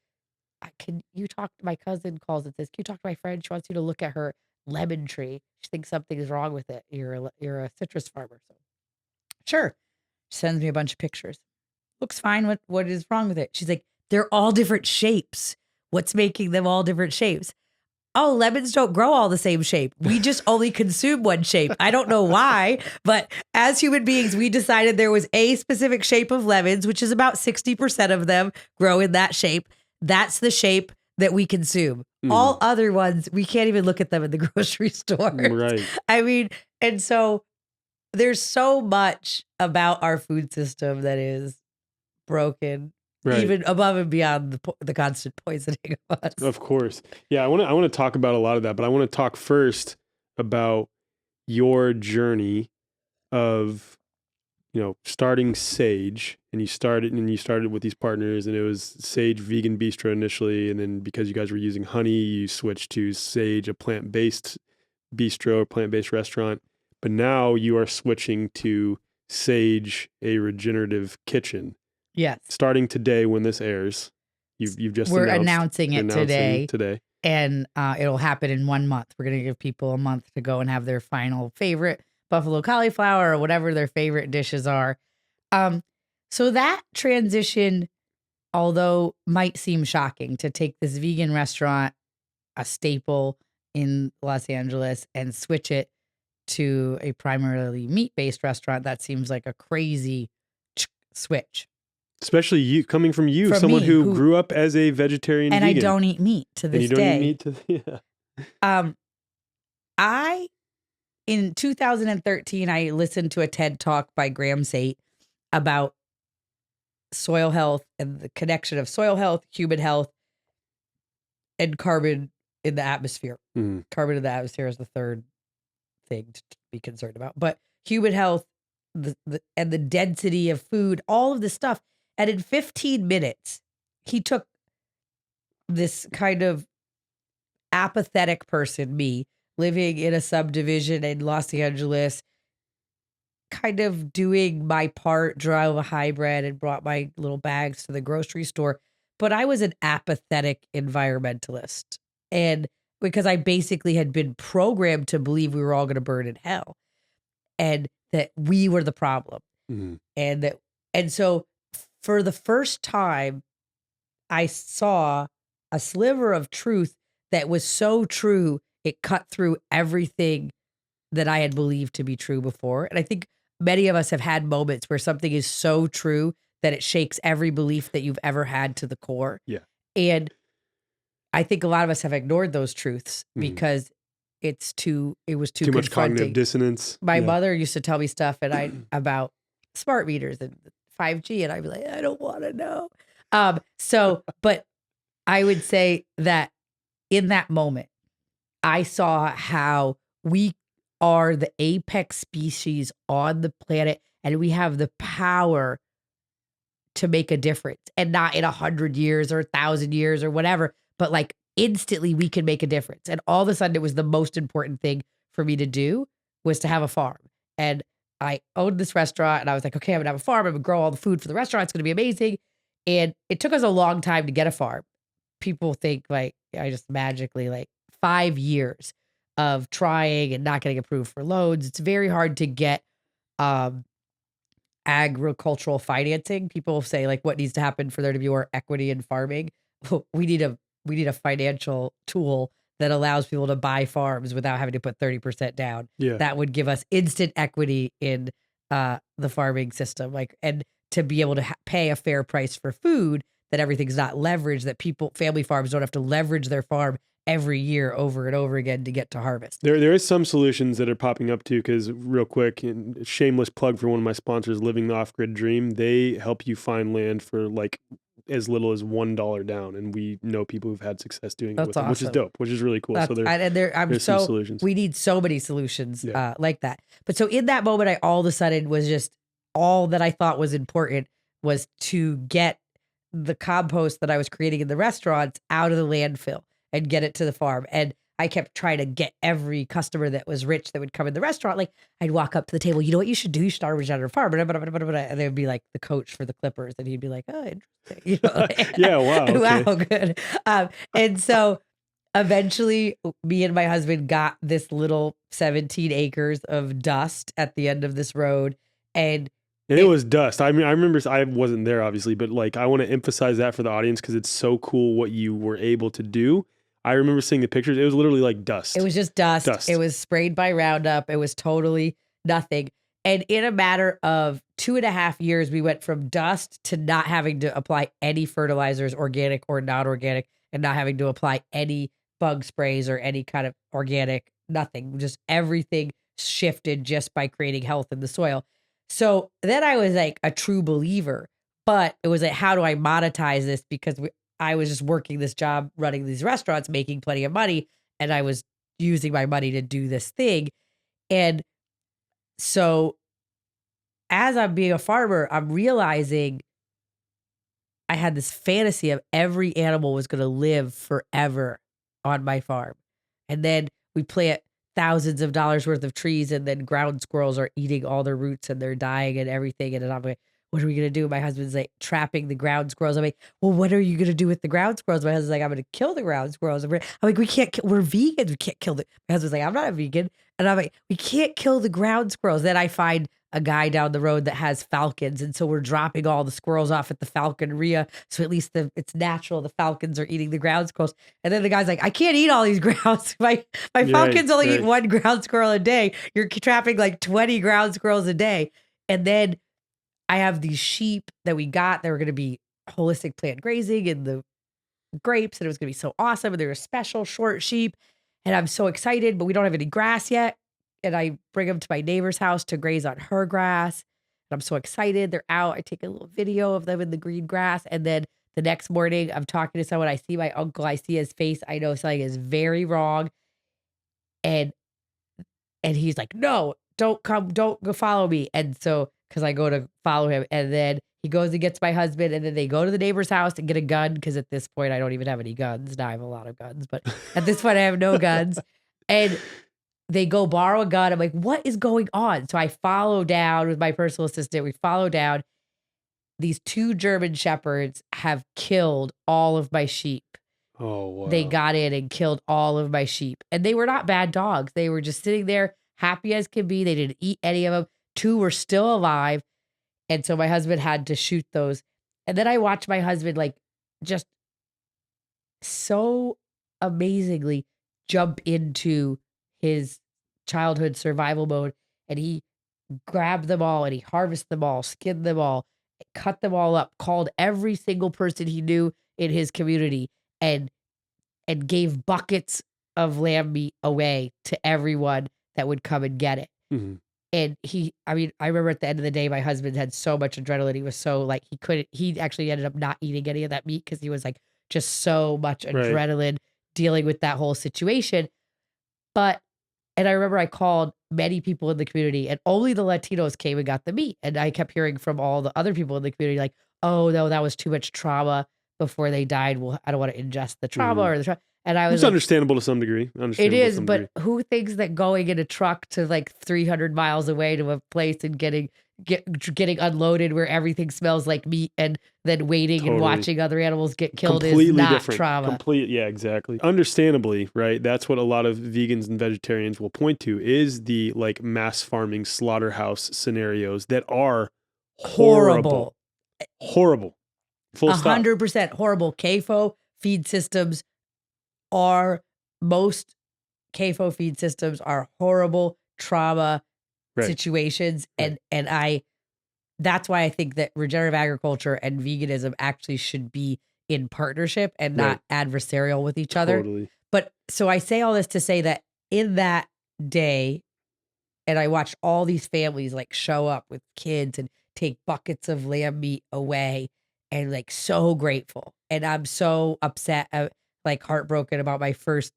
can you talk to my cousin calls it this? Can you talk to my friend? She wants you to look at her lemon tree. She thinks something is wrong with it. You're a citrus farmer. So sure. She sends me a bunch of pictures. Looks fine. What is wrong with it? She's like, they're all different shapes. What's making them all different shapes? Oh, lemons don't grow all the same shape. We just only consume one shape. I don't know why, but as human beings, we decided there was a specific shape of lemons, which is about 60% of them grow in that shape. That's the shape that we consume. All other ones, we can't even look at them in the grocery store. Right. I mean, and so there's so much about our food system that is broken. Right. Even above and beyond the constant poisoning of us. Of course. Yeah, I want to talk about a lot of that, but I want to talk first about your journey of, starting Sage, and you started with these partners, and it was Sage Vegan Bistro initially, and then because you guys were using honey, you switched to Sage, a plant-based bistro, plant-based restaurant, but now you are switching to Sage, a regenerative kitchen. Yes. Starting today when this airs, you've just we're announcing it today. And it'll happen in 1 month. We're going to give people a month to go and have their final favorite buffalo cauliflower or whatever their favorite dishes are. So that transition, although might seem shocking to take this vegan restaurant, a staple in Los Angeles, and switch it to a primarily meat-based restaurant, that seems like a crazy switch. Especially you, coming from someone who grew up as a vegetarian and vegan. I don't eat meat to this day. In 2013, I listened to a TED Talk by Graham Sate about soil health and the connection of soil health, human health, and carbon in the atmosphere. Carbon in the atmosphere is the third thing to be concerned about. But human health, and the density of food, all of this stuff. And in 15 minutes, he took this kind of apathetic person, me, living in a subdivision in Los Angeles, kind of doing my part, drove a hybrid and brought my little bags to the grocery store. But I was an apathetic environmentalist. And because I basically had been programmed to believe we were all going to burn in hell and that we were the problem. And so for the first time, I saw a sliver of truth that was so true, it cut through everything that I had believed to be true before. And I think many of us have had moments where something is so true that it shakes every belief that you've ever had to the core. Yeah. And I think a lot of us have ignored those truths Mhm. because it was too much cognitive dissonance. My mother used to tell me stuff about smart meters and 5G, and I'd be like, I don't want to know. But I would say that in that moment, I saw how we are the apex species on the planet, and we have the power to make a difference, and not in 100 years or 1,000 years or whatever, but like instantly we can make a difference. And all of a sudden it was the most important thing for me to do was to have a farm. And I owned this restaurant and I was like, okay, I'm gonna have a farm. I'm gonna grow all the food for the restaurant. It's gonna be amazing. And it took us a long time to get a farm. People think like I just magically like 5 years of trying and not getting approved for loans. It's very hard to get agricultural financing. People say like what needs to happen for there to be more equity in farming. We need a financial tool that allows people to buy farms without having to put 30% down. Yeah. That would give us instant equity in the farming system, like, and to be able to pay a fair price for food, that everything's not leveraged, that family farms don't have to leverage their farm every year over and over again to get to harvest. There is some solutions that are popping up too, because real quick, and shameless plug for one of my sponsors, Living the Off-Grid Dream, they help you find land for like as little as $1 down, and we know people who've had success doing it with them, which is dope, which is really cool. So there's some solutions. We need so many solutions like that. But so in that moment, I all of a sudden was just all that I thought was important was to get the compost that I was creating in the restaurants out of the landfill and get it to the farm. And I kept trying to get every customer that was rich that would come in the restaurant. Like I'd walk up to the table, you know what you should do? You should start a regenerative farm. And they'd be like the coach for the Clippers. And he'd be like, oh, interesting. You know, like, yeah, wow. Okay. Wow, good. And so eventually me and my husband got this little 17 acres of dust at the end of this road. And it was dust. I mean, I remember, I wasn't there obviously, but like, I want to emphasize that for the audience because it's so cool what you were able to do. I remember seeing the pictures. It was literally like dust. It was just dust. It was sprayed by Roundup. It was totally nothing. And in a matter of 2.5 years, we went from dust to not having to apply any fertilizers, organic or non-organic, and not having to apply any bug sprays or any kind of organic, nothing. Just everything shifted just by creating health in the soil. So then I was like a true believer, but it was like, how do I monetize this? Because I was just working this job, running these restaurants, making plenty of money, and I was using my money to do this thing. And so as I'm being a farmer, I'm realizing I had this fantasy of every animal was going to live forever on my farm. And then we plant thousands of dollars worth of trees, and then ground squirrels are eating all their roots and they're dying and everything. And then I'm like, what are we going to do? My husband's like trapping the ground squirrels. I'm like, well, what are you going to do with the ground squirrels? My husband's like, I'm going to kill the ground squirrels. I'm like, we can't, we're vegans. We can't kill my husband's like, I'm not a vegan. And I'm like, we can't kill the ground squirrels. Then I find a guy down the road that has falcons. And so we're dropping all the squirrels off at the falconria. So at least it's natural. The falcons are eating the ground squirrels. And then the guy's like, I can't eat all these grounds. My falcons only eat one ground squirrel a day. You're trapping like 20 ground squirrels a day. And then I have these sheep that we got that were going to be holistic plant grazing in the grapes. And it was going to be so awesome. And they're a special short sheep. And I'm so excited, but we don't have any grass yet. And I bring them to my neighbor's house to graze on her grass. And I'm so excited. They're out. I take a little video of them in the green grass. And then the next morning, I'm talking to someone. I see my uncle. I see his face. I know something is very wrong. And he's like, no, don't come. Don't go follow me. And so, because I go to follow him. And then he goes and gets my husband. And then they go to the neighbor's house and get a gun. Because at this point, I don't even have any guns. Now I have a lot of guns. But at this point, I have no guns. And they go borrow a gun. I'm like, what is going on? So I follow down with my personal assistant. We follow down. These 2 German shepherds have killed all of my sheep. Oh, wow. They got in and killed all of my sheep. And they were not bad dogs. They were just sitting there happy as can be. They didn't eat any of them. 2 were still alive. And so my husband had to shoot those. And then I watched my husband like just so amazingly jump into his childhood survival mode, and he grabbed them all and he harvested them all, skinned them all, cut them all up, called every single person he knew in his community, and gave buckets of lamb meat away to everyone that would come and get it. Mm-hmm. And I mean, I remember at the end of the day, my husband had so much adrenaline. He was so like, he actually ended up not eating any of that meat because he was like just so much adrenaline dealing with that whole situation. And I remember I called many people in the community, and only the Latinos came and got the meat. And I kept hearing from all the other people in the community, like, oh no, that was too much trauma before they died. Well, I don't want to ingest the trauma or the trauma. And I was It's like, understandable to some degree. It is, but who thinks that going in a truck to like 300 miles away to a place and getting unloaded where everything smells like meat and then waiting and watching other animals get killed is not different trauma? Yeah, exactly. Understandably, right? That's what a lot of vegans and vegetarians will point to is the like mass farming slaughterhouse scenarios that are horrible. Horrible. Full stop. 100% horrible. CAFO feed systems most CAFO feed systems are horrible trauma situations. And that's why I think that regenerative agriculture and veganism actually should be in partnership and not adversarial with each other. But so I say all this to say that in that day, and I watched all these families like show up with kids and take buckets of lamb meat away, and like so grateful. And I'm so upset, like heartbroken about my first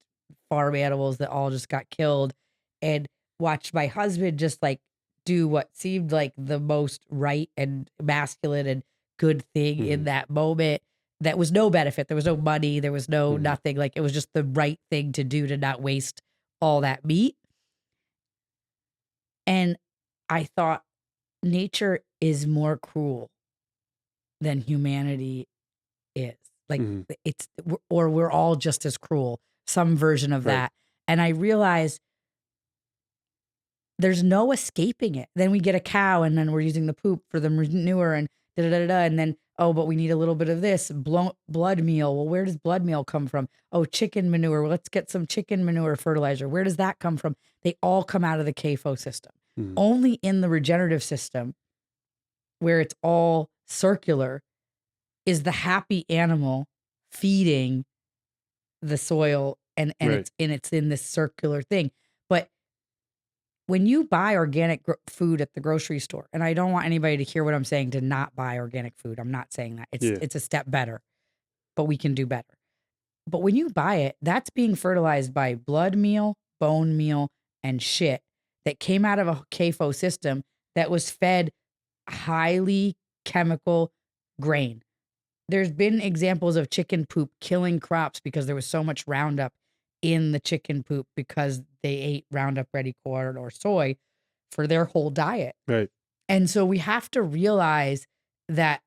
farm animals that all just got killed, and watched my husband just like do what seemed like the most right and masculine and good thing in that moment. That was no benefit. There was no money. There was no nothing. Like it was just the right thing to do to not waste all that meat. And I thought nature is more cruel than humanity is. Like we're all just as cruel, some version of that. And I realized there's no escaping it. Then we get a cow and then we're using the poop for the manure and and then, oh, but we need a little bit of this blood meal. Well, where does blood meal come from? Oh, chicken manure. Well, let's get some chicken manure fertilizer. Where does that come from? They all come out of the CAFO system. Only in the regenerative system, where it's all circular, is the happy animal feeding the soil and it's in this circular thing. But when you buy organic food at the grocery store, and I don't want anybody to hear what I'm saying to not buy organic food. I'm not saying that. It's a step better, but we can do better. But when you buy it, that's being fertilized by blood meal, bone meal, and shit that came out of a CAFO system that was fed highly chemical grain. There's been examples of chicken poop killing crops because there was so much Roundup in the chicken poop because they ate Roundup Ready corn or soy for their whole diet. Right. And so we have to realize that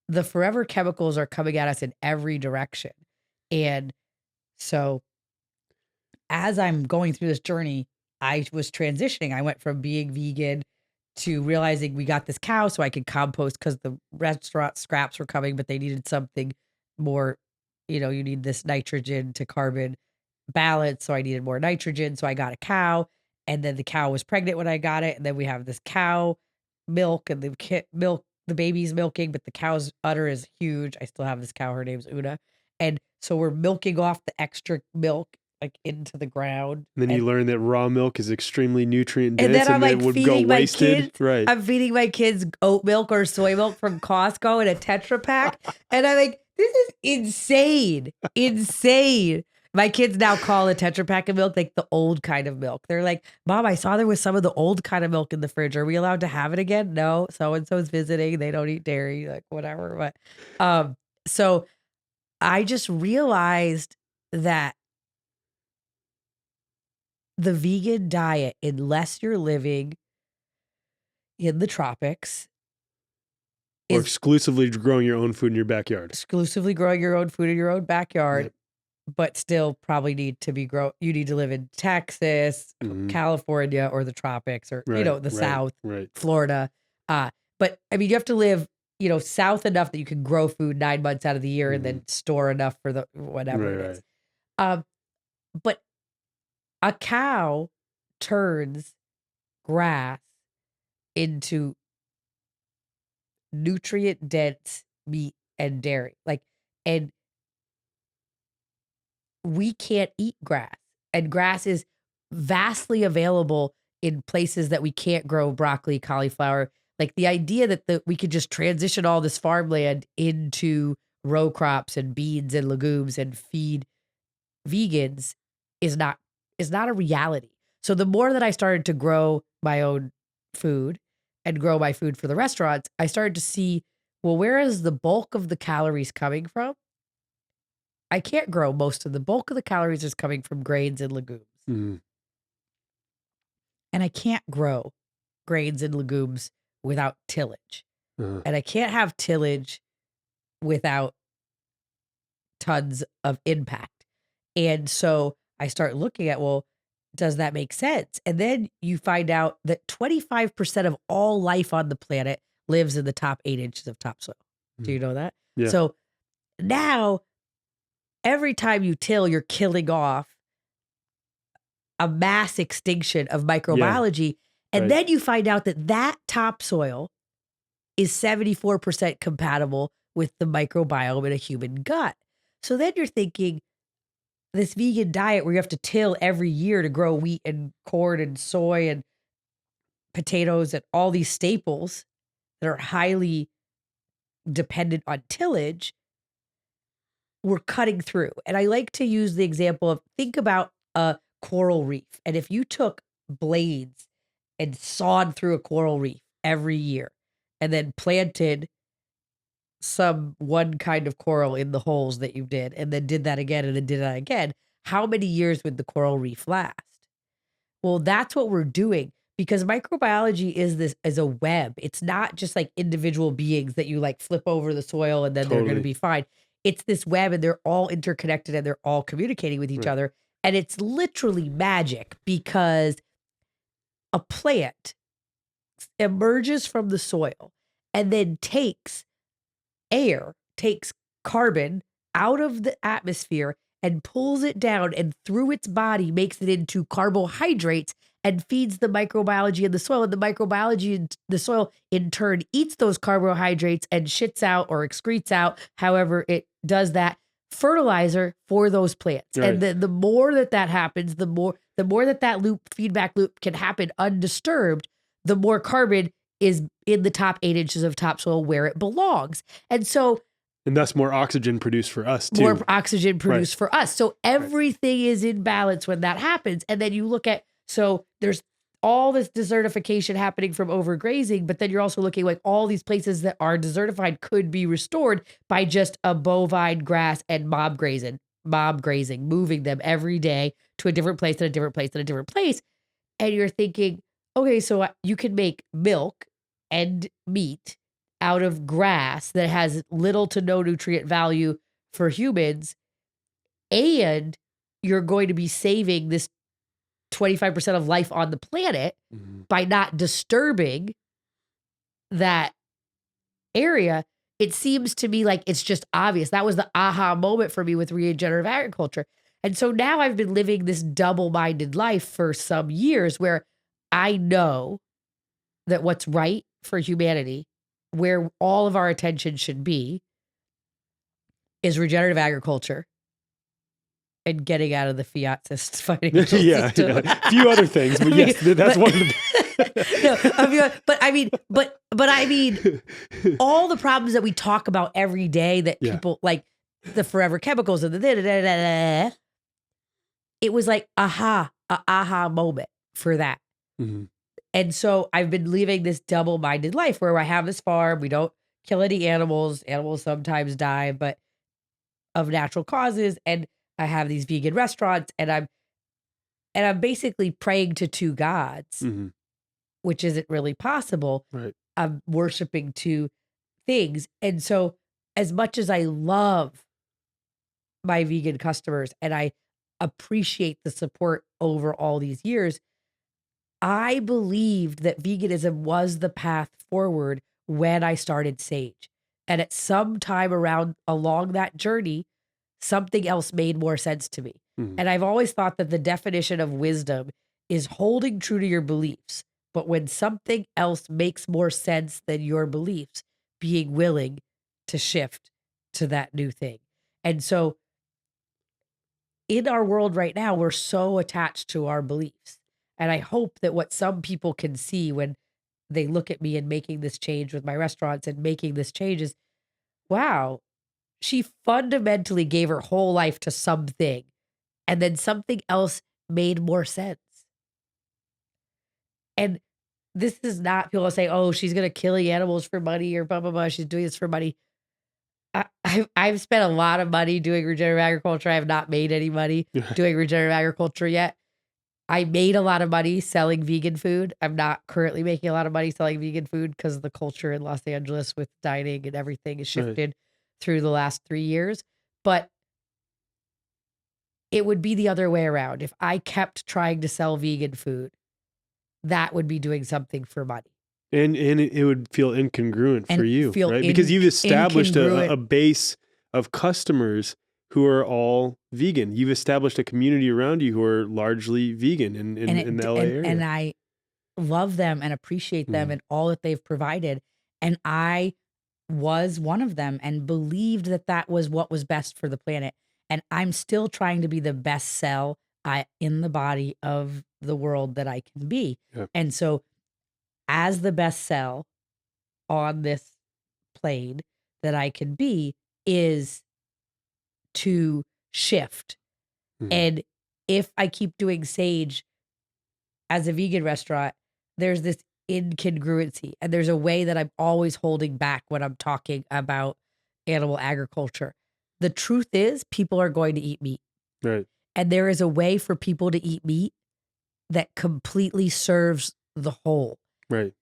the forever chemicals are coming at us in every direction. And so as I'm going through this journey, I was transitioning. I went from being vegan to realizing we got this cow so I could compost because the restaurant scraps were coming, but they needed something more, you need this nitrogen to carbon balance. So I needed more nitrogen. So I got a cow, and then the cow was pregnant when I got it. And then we have this cow milk, and the baby's milking, but the cow's udder is huge. I still have this cow. Her name's Una. And so we're milking off the extra milk like into the ground. And then you learn that raw milk is extremely nutrient dense, and then I'm like it would feeding go wasted. My kids. I'm feeding my kids oat milk or soy milk from Costco in a Tetra Pak. And I'm like, this is insane. Insane. My kids now call a Tetra Pak of milk like the old kind of milk. They're like, Mom, I saw there was some of the old kind of milk in the fridge. Are we allowed to have it again? No. So-and-so's visiting. They don't eat dairy, like whatever. But so I just realized that the vegan diet, unless you're living in the tropics, or exclusively growing your own food in your backyard. Exclusively growing your own food in your own backyard, but still probably need to be you need to live in Texas, California, or the tropics, or the South, Florida. But I mean, you have to live south enough that you can grow food 9 months out of the year and then store enough for the whatever it is. But a cow turns grass into nutrient dense meat and dairy. And we can't eat grass, and grass is vastly available in places that we can't grow broccoli, cauliflower. Like the idea that we could just transition all this farmland into row crops and beans and legumes and feed vegans is not a reality. So the more that I started to grow my own food and grow my food for the restaurants, I started to see, well, where is the bulk of the calories coming from? I can't grow most of the bulk of the calories is coming from grains and legumes. And I can't grow grains and legumes without tillage. And I can't have tillage without tons of impact. And so I start looking at, well, does that make sense? And then you find out that 25% of all life on the planet lives in the top 8 inches of topsoil. Do you know that? Yeah. So now every time you till, you're killing off a mass extinction of microbiology. And then you find out that topsoil is 74% compatible with the microbiome in a human gut. So then you're thinking, this vegan diet where you have to till every year to grow wheat and corn and soy and potatoes and all these staples that are highly dependent on tillage, we're cutting through. And I like to use the example of, think about a coral reef. And if you took blades and sawed through a coral reef every year and then planted some one kind of coral in the holes that you did, and then did that again, and then did that again, how many years would the coral reef last? Well, that's what we're doing, because microbiology is a web. It's not just like individual beings that you like flip over the soil and then they're going to be fine. It's this web, and they're all interconnected and they're all communicating with each other. And it's literally magic, because a plant emerges from the soil and then takes carbon out of the atmosphere and pulls it down, and through its body makes it into carbohydrates and feeds the microbiology in the soil. And the microbiology in the soil in turn eats those carbohydrates and shits out or excretes out, however it does that, fertilizer for those plants. And the more that happens, the more that feedback loop can happen undisturbed, the more carbon is in the top 8 inches of topsoil where it belongs. And thus more oxygen produced for us too. More oxygen produced for us. So everything is in balance when that happens. And then you look at, so there's all this desertification happening from overgrazing, but then you're also looking like all these places that are desertified could be restored by just a bovine grass and mob grazing, moving them every day to a different place and a different place and a different place. And you're thinking, okay, so you can make milk and meat out of grass that has little to no nutrient value for humans, and you're going to be saving this 25% of life on the planet by not disturbing that area. It seems to me like it's just obvious. That was the aha moment for me with regenerative agriculture. And so now I've been living this double-minded life for some years, where I know that what's right for humanity, where all of our attention should be, is regenerative agriculture and getting out of the fiat financial system. A few other things, but yes, that's one of the. But I mean, all the problems that we talk about every day that people like, the forever chemicals and the it was like aha moment for that. And so I've been living this double-minded life where I have this farm. We don't kill any animals. Animals sometimes die, but of natural causes. And I have these vegan restaurants, and I'm basically praying to two gods, which isn't really possible. I'm worshiping two things. And so as much as I love my vegan customers and I appreciate the support over all these years, I believed that veganism was the path forward when I started Sage. And at some time along that journey, something else made more sense to me. Mhm. And I've always thought that the definition of wisdom is holding true to your beliefs. But when something else makes more sense than your beliefs, being willing to shift to that new thing. And so in our world right now, we're so attached to our beliefs. And I hope that what some people can see when they look at me and making this change with my restaurants and making this change is, wow, she fundamentally gave her whole life to something, and then something else made more sense. And this is not people say, oh, she's going to kill the animals for money or blah, blah, blah. She's doing this for money. I've spent a lot of money doing regenerative agriculture. I have not made any money doing regenerative agriculture yet. I made a lot of money selling vegan food. I'm not currently making a lot of money selling vegan food because the culture in Los Angeles with dining and everything has shifted through the last 3 years. But it would be the other way around. If I kept trying to sell vegan food, that would be doing something for money. And it would feel incongruent for you, right? Because you've established a base of customers who are all vegan. You've established a community around you who are largely vegan in the LA area. And I love them and appreciate them and all that they've provided. And I was one of them and believed that that was what was best for the planet. And I'm still trying to be the best cell in the body of the world that I can be. Yeah. And so as the best cell on this plane that I can be is to shift. And if I keep doing Sage as a vegan restaurant, there's this incongruency and there's a way that I'm always holding back when I'm talking about animal agriculture. The truth is people are going to eat meat. Right. And there is a way for people to eat meat that completely serves the whole. Right.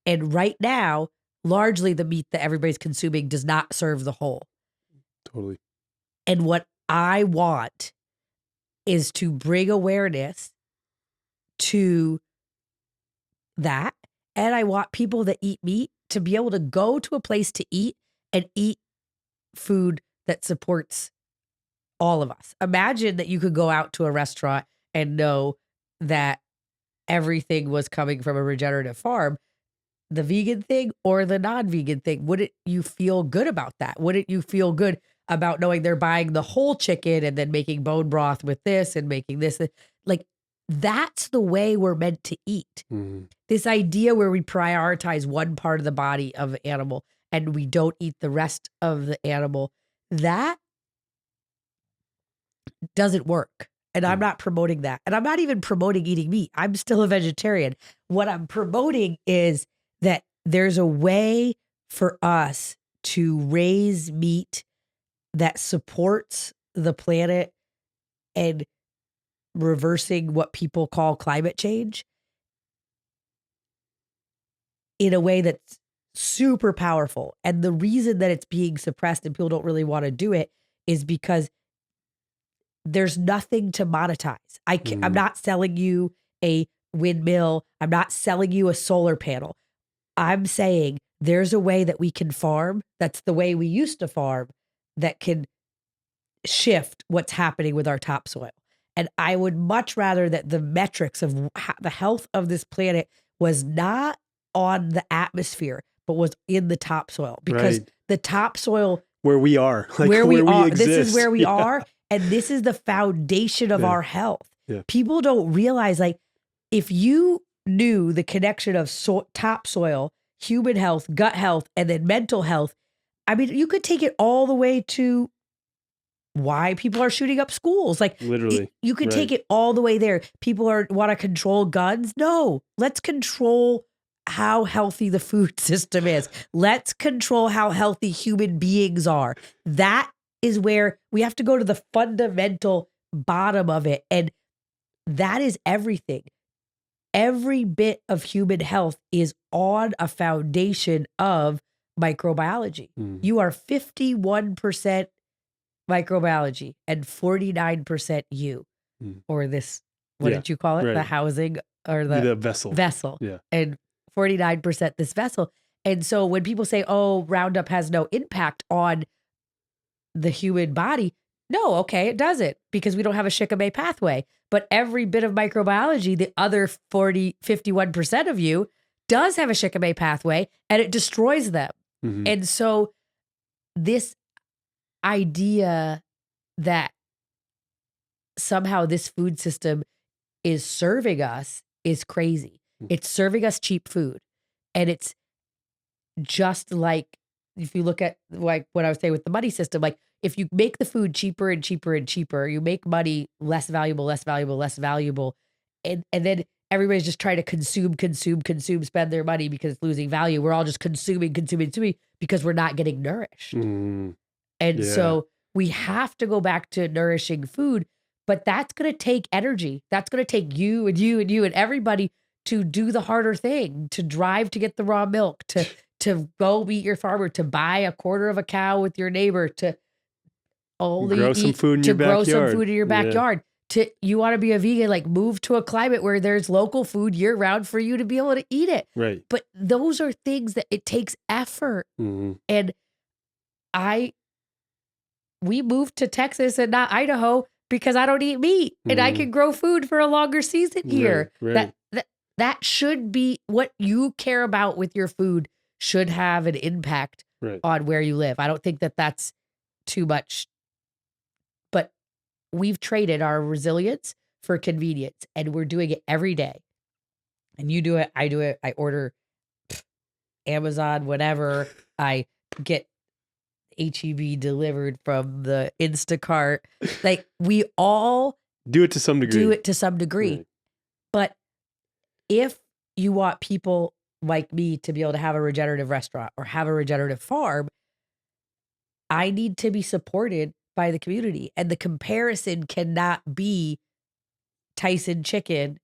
And right now, largely the meat that everybody's consuming does not serve the whole. Totally. And what I want is to bring awareness to that. And I want people that eat meat to be able to go to a place to eat and eat food that supports all of us. Imagine that you could go out to a restaurant and know that everything was coming from a regenerative farm, the vegan thing or the non-vegan thing. Wouldn't you feel good about that? Wouldn't you feel good about knowing they're buying the whole chicken and then making bone broth with this and making this? Like, that's the way we're meant to eat. This idea where we prioritize one part of the body of the animal and we don't eat the rest of the animal, that doesn't work. And I'm not promoting that. And I'm not even promoting eating meat. I'm still a vegetarian. What I'm promoting is that there's a way for us to raise meat that supports the planet and reversing what people call climate change in a way that's super powerful. And the reason that it's being suppressed and people don't really want to do it is because there's nothing to monetize. I'm not selling you a windmill. I'm not selling you a solar panel. I'm saying there's a way that we can farm. That's the way we used to farm that can shift what's happening with our topsoil. And I would much rather that the metrics of the health of this planet was not on the atmosphere, but was in the topsoil, because the topsoil where we are, like where we are, this is where we are. And this is the foundation of our health. People don't realize, like, if you knew the connection of topsoil, human health, gut health, and then mental health, I mean, you could take it all the way to why people are shooting up schools. Like, literally, you could take it all the way there. People want to control guns. No, let's control how healthy the food system is. Let's control how healthy human beings are. That is where we have to go to the fundamental bottom of it. And that is everything. Every bit of human health is on a foundation of microbiology. You are 51% microbiology and 49% you, or this, what did you call it? The housing or the vessel. Vessel. Yeah. And 49% this vessel. And so when people say, oh, Roundup has no impact on the human body, no, okay, it doesn't, because we don't have a shikimate pathway. But every bit of microbiology, the other 51% of you does have a shikimate pathway, and it destroys them. Mm-hmm. And so this idea that somehow this food system is serving us is crazy. It's serving us cheap food. And it's just like, if you look at like what I was saying with the money system, like if you make the food cheaper and cheaper and cheaper, you make money less valuable, less valuable, less valuable. And then everybody's just trying to consume, spend their money because it's losing value. We're all just consuming because we're not getting nourished. Mm-hmm. And so we have to go back to nourishing food, but that's going to take energy. That's going to take you and you and you and everybody to do the harder thing, to drive to get the raw milk, to go meet your farmer, to buy a quarter of a cow with your neighbor, to only grow some food in your grow backyard. some food in your backyard. To you want to be a vegan, like move to a climate where there's local food year round for you to be able to eat it. Right. But those are things that it takes effort. Mm-hmm. And we moved to Texas and not Idaho because I don't eat meat and I can grow food for a longer season here. Right. That should be what you care about with your food, should have an impact on where you live. I don't think that that's too much, but we've traded our resilience for convenience, and we're doing it every day. And you do it, I do it. I order Amazon, whatever. I get HEB delivered from the Instacart. Like we all do it to some degree. Right. But if you want people like me to be able to have a regenerative restaurant or have a regenerative farm, I need to be supported by the community. And the comparison cannot be Tyson chicken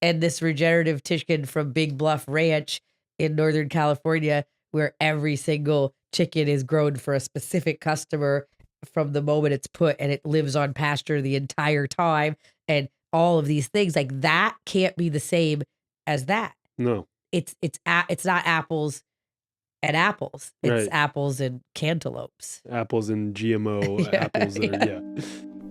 and this regenerative chicken from Big Bluff Ranch in Northern California, where every single chicken is grown for a specific customer from the moment it's put, and it lives on pasture the entire time. And all of these things, like that can't be the same as that. No, it's not apples and apples. It's apples and cantaloupes. Apples and GMO apples.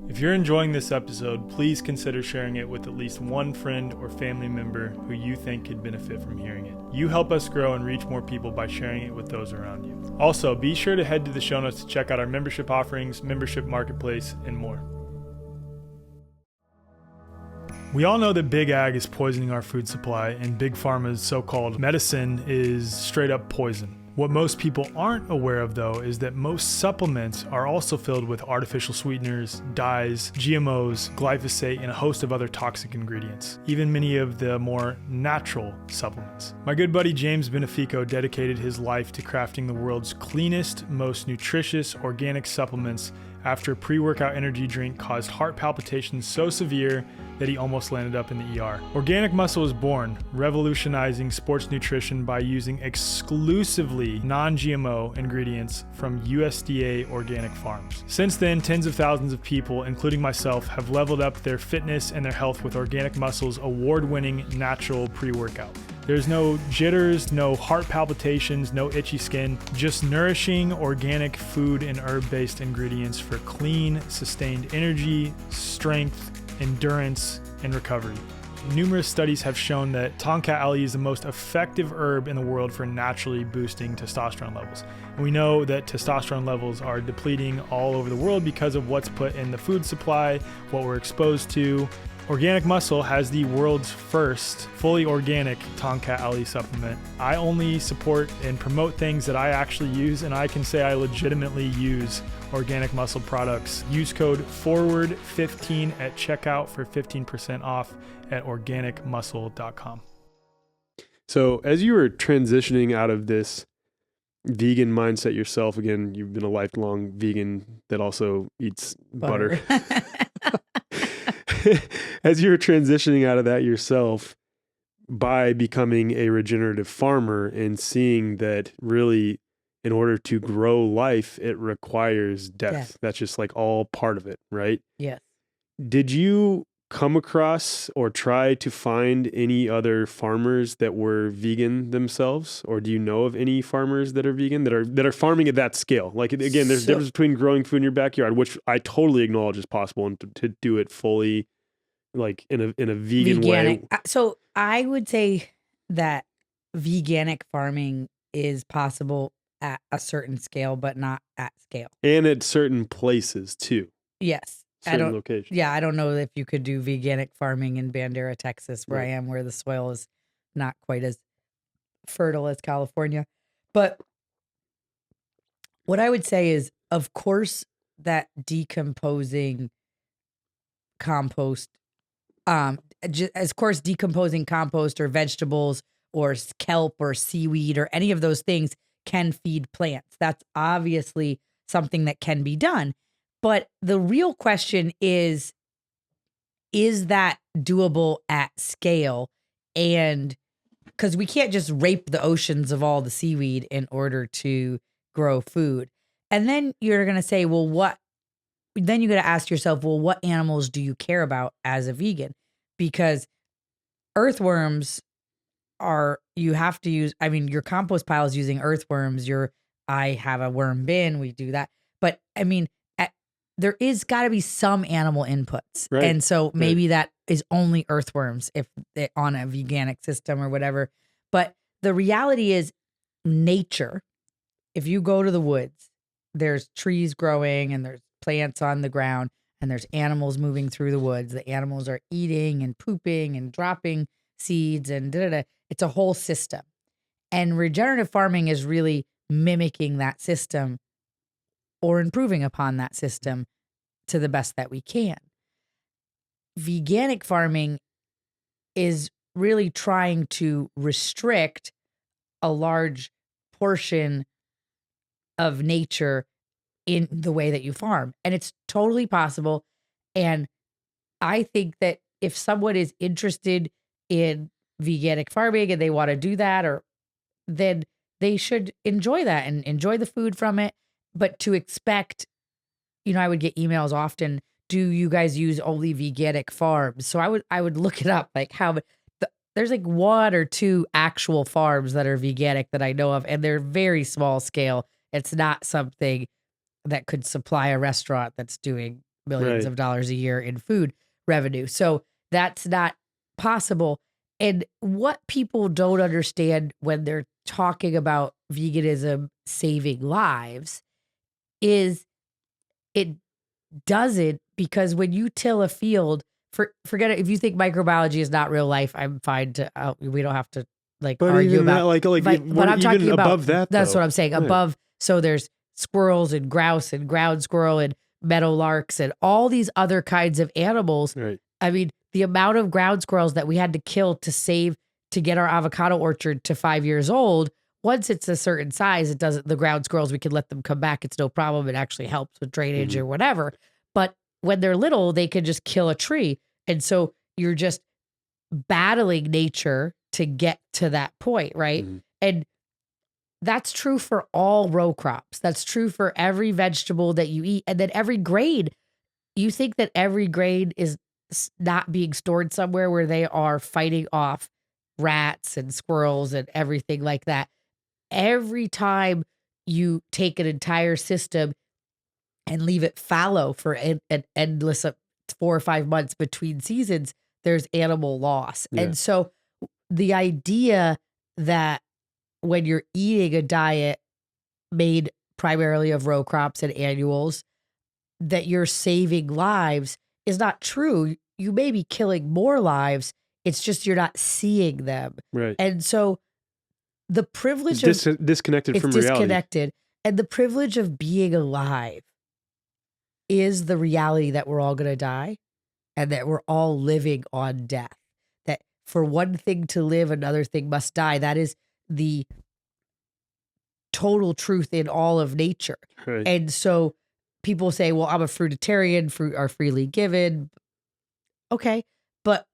If you're enjoying this episode, please consider sharing it with at least one friend or family member who you think could benefit from hearing it. You help us grow and reach more people by sharing it with those around you. Also, be sure to head to the show notes to check out our membership offerings, membership marketplace, and more. We all know that Big Ag is poisoning our food supply, and Big Pharma's so-called medicine is straight up poison. What most people aren't aware of, though, is that most supplements are also filled with artificial sweeteners, dyes, GMOs, glyphosate, and a host of other toxic ingredients, even many of the more natural supplements. My good buddy James Benefico dedicated his life to crafting the world's cleanest, most nutritious organic supplements after a pre-workout energy drink caused heart palpitations so severe that he almost landed up in the ER. Organic Muscle was born, revolutionizing sports nutrition by using exclusively non-GMO ingredients from USDA organic farms. Since then, tens of thousands of people, including myself, have leveled up their fitness and their health with Organic Muscle's award-winning natural pre-workout. There's no jitters, no heart palpitations, no itchy skin, just nourishing organic food and herb-based ingredients for clean, sustained energy, strength, endurance, and recovery. Numerous studies have shown that Tonka Ali is the most effective herb in the world for naturally boosting testosterone levels. And we know that testosterone levels are depleting all over the world because of what's put in the food supply, what we're exposed to. Organic Muscle has the world's first fully organic Tonka Ali supplement. I only support and promote things that I actually use, and I can say I legitimately use Organic Muscle products. Use code FORWARD15 at checkout for 15% off at organicmuscle.com. So as you were transitioning out of this vegan mindset yourself, again, you've been a lifelong vegan that also eats butter. As you were transitioning out of that yourself by becoming a regenerative farmer and seeing that really in order to grow life, it requires death. That's just like all part of it, right? Yes. Did you come across or try to find any other farmers that were vegan themselves, or do you know of any farmers that are vegan that are farming at that scale? Like, again, there's a difference between growing food in your backyard, which I totally acknowledge is possible, and to do it fully, like in a vegan way. So I would say that veganic farming is possible at a certain scale, but not at scale, and at certain places too. Yes. Certain locations. Yeah, I don't know if you could do veganic farming in Bandera, Texas, where I am, where the soil is not quite as fertile as California. But what I would say is, of course, that decomposing compost, decomposing compost or vegetables or kelp or seaweed or any of those things can feed plants. That's obviously something that can be done. But the real question is that doable at scale? And because we can't just rape the oceans of all the seaweed in order to grow food. And then you're going to say, well, then you got to ask yourself, well, what animals do you care about as a vegan? Because earthworms you have to use, I mean, your compost pile is using earthworms. I have a worm bin. We do that. But I mean, there is got to be some animal inputs. Right. And so maybe that is only earthworms if they're on a veganic system or whatever. But the reality is nature. If you go to the woods, there's trees growing and there's plants on the ground and there's animals moving through the woods. The animals are eating and pooping and dropping seeds and da-da-da. It's a whole system. And regenerative farming is really mimicking that system or improving upon that system to the best that we can. Veganic farming is really trying to restrict a large portion of nature in the way that you farm. And it's totally possible. And I think that if someone is interested in veganic farming and they want to do that, then they should enjoy that and enjoy the food from it. But to expect, I would get emails often, do you guys use only veganic farms? So I would look it up, like there's like 1 or 2 actual farms that are veganic that I know of, and they're very small scale. It's not something that could supply a restaurant that's doing millions of dollars a year in food revenue. So that's not possible. And what people don't understand when they're talking about veganism saving lives is it doesn't, because when you till a field, forget it. If you think microbiology is not real life, I'm fine to, we don't have to argue about that, but I'm talking about above that. That's what I'm saying. Yeah. Above. So there's squirrels and grouse and ground squirrel and meadowlarks and all these other kinds of animals. Right. I mean, the amount of ground squirrels that we had to kill to get our avocado orchard to 5 years old. Once it's a certain size, the ground squirrels, we can let them come back. It's no problem. It actually helps with drainage or whatever. But when they're little, they can just kill a tree. And so you're just battling nature to get to that point, right? Mm-hmm. And that's true for all row crops. That's true for every vegetable that you eat. And then every grain, you think that every grain is not being stored somewhere where they are fighting off rats and squirrels and everything like that. Every time you take an entire system and leave it fallow for an endless 4 or 5 months between seasons, there's animal loss. Yeah. And so the idea that when you're eating a diet made primarily of row crops and annuals, that you're saving lives is not true. You may be killing more lives. It's just you're not seeing them. Right. And so the privilege disconnected from reality. Disconnected. And the privilege of being alive is the reality that we're all going to die and that we're all living on death. That for one thing to live, another thing must die. That is the total truth in all of nature. Right. And so people say, well, I'm a fruitarian, fruit are freely given. Okay. But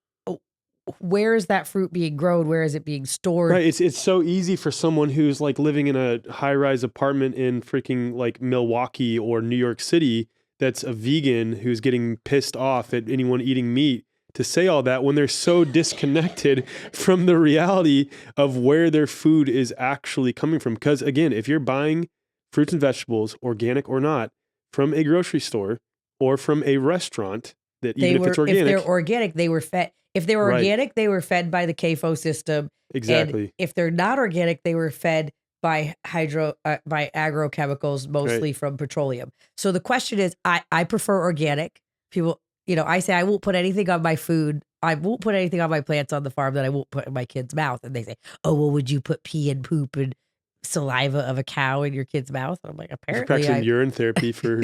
where is that fruit being grown? Where is it being stored? Right. It's so easy for someone who's like living in a high-rise apartment in freaking like Milwaukee or New York City that's a vegan who's getting pissed off at anyone eating meat to say all that when they're so disconnected from the reality of where their food is actually coming from. Because again, if you're buying fruits and vegetables, organic or not, from a grocery store or from a restaurant, that even if it's organic, if they're organic, they were fed. If they were Right. organic, they were fed by the CAFO system. exactly. And if they're not organic, they were fed by by agrochemicals, mostly from petroleum. So the question is, I prefer organic. People, I say I won't put anything on my food. I won't put anything on my plants on the farm that I won't put in my kid's mouth. And they say, oh, well, would you put pee and poop and saliva of a cow in your kid's mouth? And I'm like, You're apparently practicing urine therapy for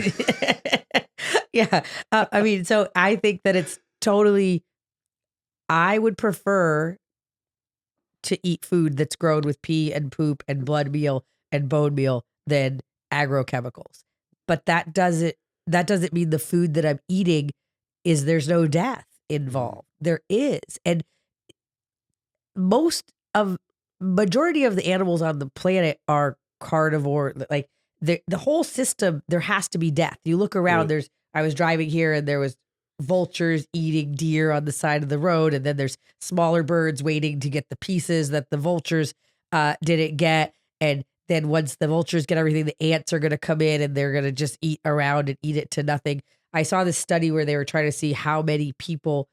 yeah. I mean, so I think that it's totally, I would prefer to eat food that's grown with pee and poop and blood meal and bone meal than agrochemicals. But that doesn't mean the food that I'm eating there's no death involved. There is. And majority of the animals on the planet are carnivore. Like the whole system, there has to be death. You look around, Right. I was driving here and there was vultures eating deer on the side of the road. And then there's smaller birds waiting to get the pieces that the vultures didn't get. And then once the vultures get everything, the ants are going to come in and they're going to just eat around and eat it to nothing. I saw this study where they were trying to see how many people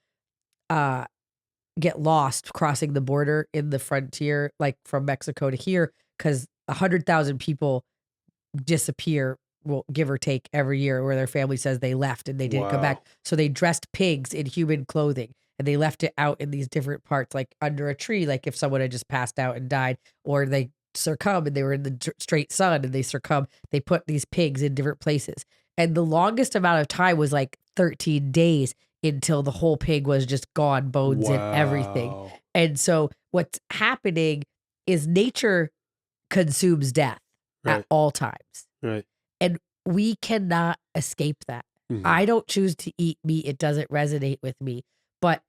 get lost crossing the border in the frontier, like from Mexico to here, because 100,000 people disappear, well, give or take, every year, where their family says they left and they didn't come back. Wow. So they dressed pigs in human clothing and they left it out in these different parts, like under a tree, like if someone had just passed out and died, or they succumb and they were in the straight sun and they succumb. They put these pigs in different places. And the longest amount of time was like 13 days until the whole pig was just gone, bones and everything. Wow. And so what's happening is nature consumes death Right. at all times. Right. And we cannot escape that. Mhm. I don't choose to eat meat. It doesn't resonate with me. But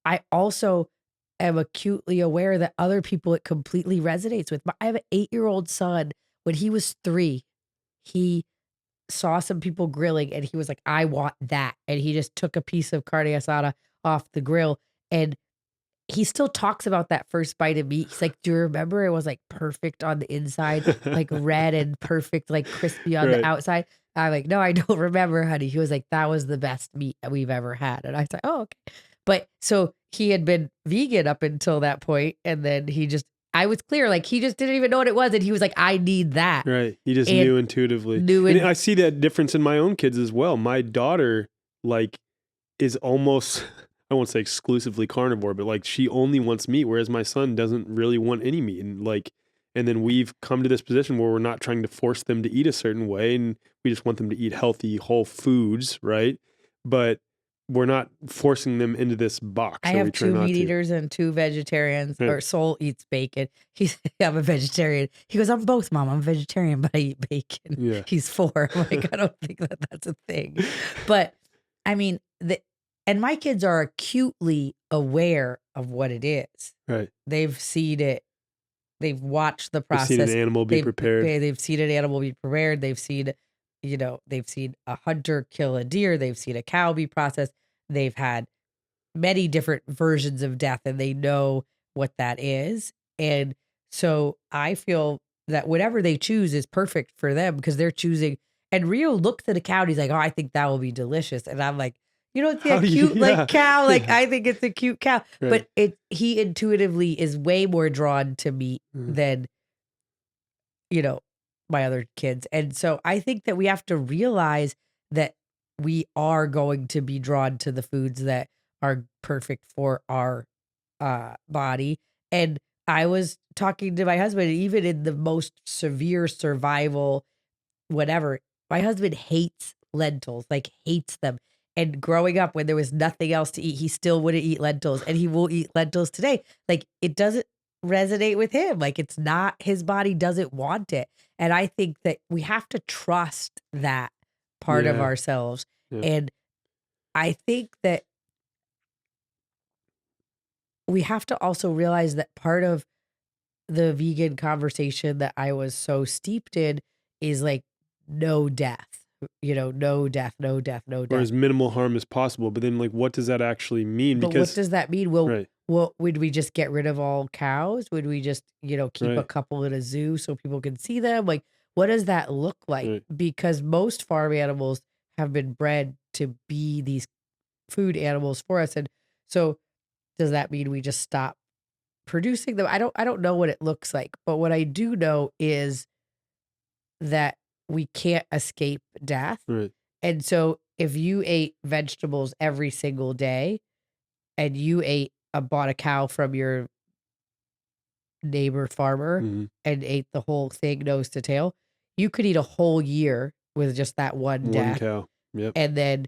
I also am acutely aware that other people it completely resonates with. I have an 8-year-old son. When he was 3, he saw some people grilling and he was like, I want that. And he just took a piece of carne asada off the grill. And he still talks about that first bite of meat. He's like, do you remember it was like perfect on the inside, like red and perfect, like crispy on Right. the outside? I'm like, no, I don't remember, honey. He was like, that was the best meat that we've ever had. And I was like, oh, okay. But so he had been vegan up until that point, and then I was clear, like he just didn't even know what it was. And he was like, I need that. Right. He just And knew intuitively. And I see that difference in my own kids as well. My daughter, like, is almost, I won't say exclusively carnivore, but like she only wants meat, whereas my son doesn't really want any meat. And then we've come to this position where we're not trying to force them to eat a certain way, and we just want them to eat healthy, whole foods, right? But we're not forcing them into this box. I have 2 meat eaters and 2 vegetarians. Right. Or Soul eats bacon. I'm a vegetarian. He goes, I'm both, Mom. I'm a vegetarian, but I eat bacon. Yeah. He's 4. I'm like, I don't think that's a thing. But I mean, and my kids are acutely aware of what it is. Right. They've seen it. They've watched the They've process. seen an animal be prepared. They've seen an animal be prepared. They've seen a hunter kill a deer. They've seen a cow be processed. They've had many different versions of death, and they know what that is. And so I feel that whatever they choose is perfect for them because they're choosing. And Rio looks at a cow and he's like, oh, I think that will be delicious. And I'm like, it's a cute like cow. Like I think it's a cute cow. Right. But he intuitively is way more drawn to meat than, my other kids. And so I think that we have to realize that we are going to be drawn to the foods that are perfect for our body. And I was talking to my husband, even in the most severe survival, whatever, my husband hates lentils, like hates them. And growing up when there was nothing else to eat, he still wouldn't eat lentils, and he will eat lentils today. Like it doesn't resonate with him. Like it's not, his body doesn't want it. And I think that we have to trust that part of ourselves. Yeah. And I think that we have to also realize that part of the vegan conversation that I was so steeped in is like no death. no death, no death, no Or death. as minimal harm as possible. But then, like, what does that actually mean? But what does that mean? Well, right, would we just get rid of all cows? Would we just, keep a right, couple in a zoo so people can see them? Like, what does that look like? right. Because most farm animals have been bred to be these food animals for us. And so does that mean we just stop producing them? I don't know what it looks like, but what I do know is that we can't escape death. Right. And so if you ate vegetables every single day and you bought a cow from your neighbor farmer Mhm. and ate the whole thing nose to tail, you could eat a whole year with just that one One death. cow. Yep. And then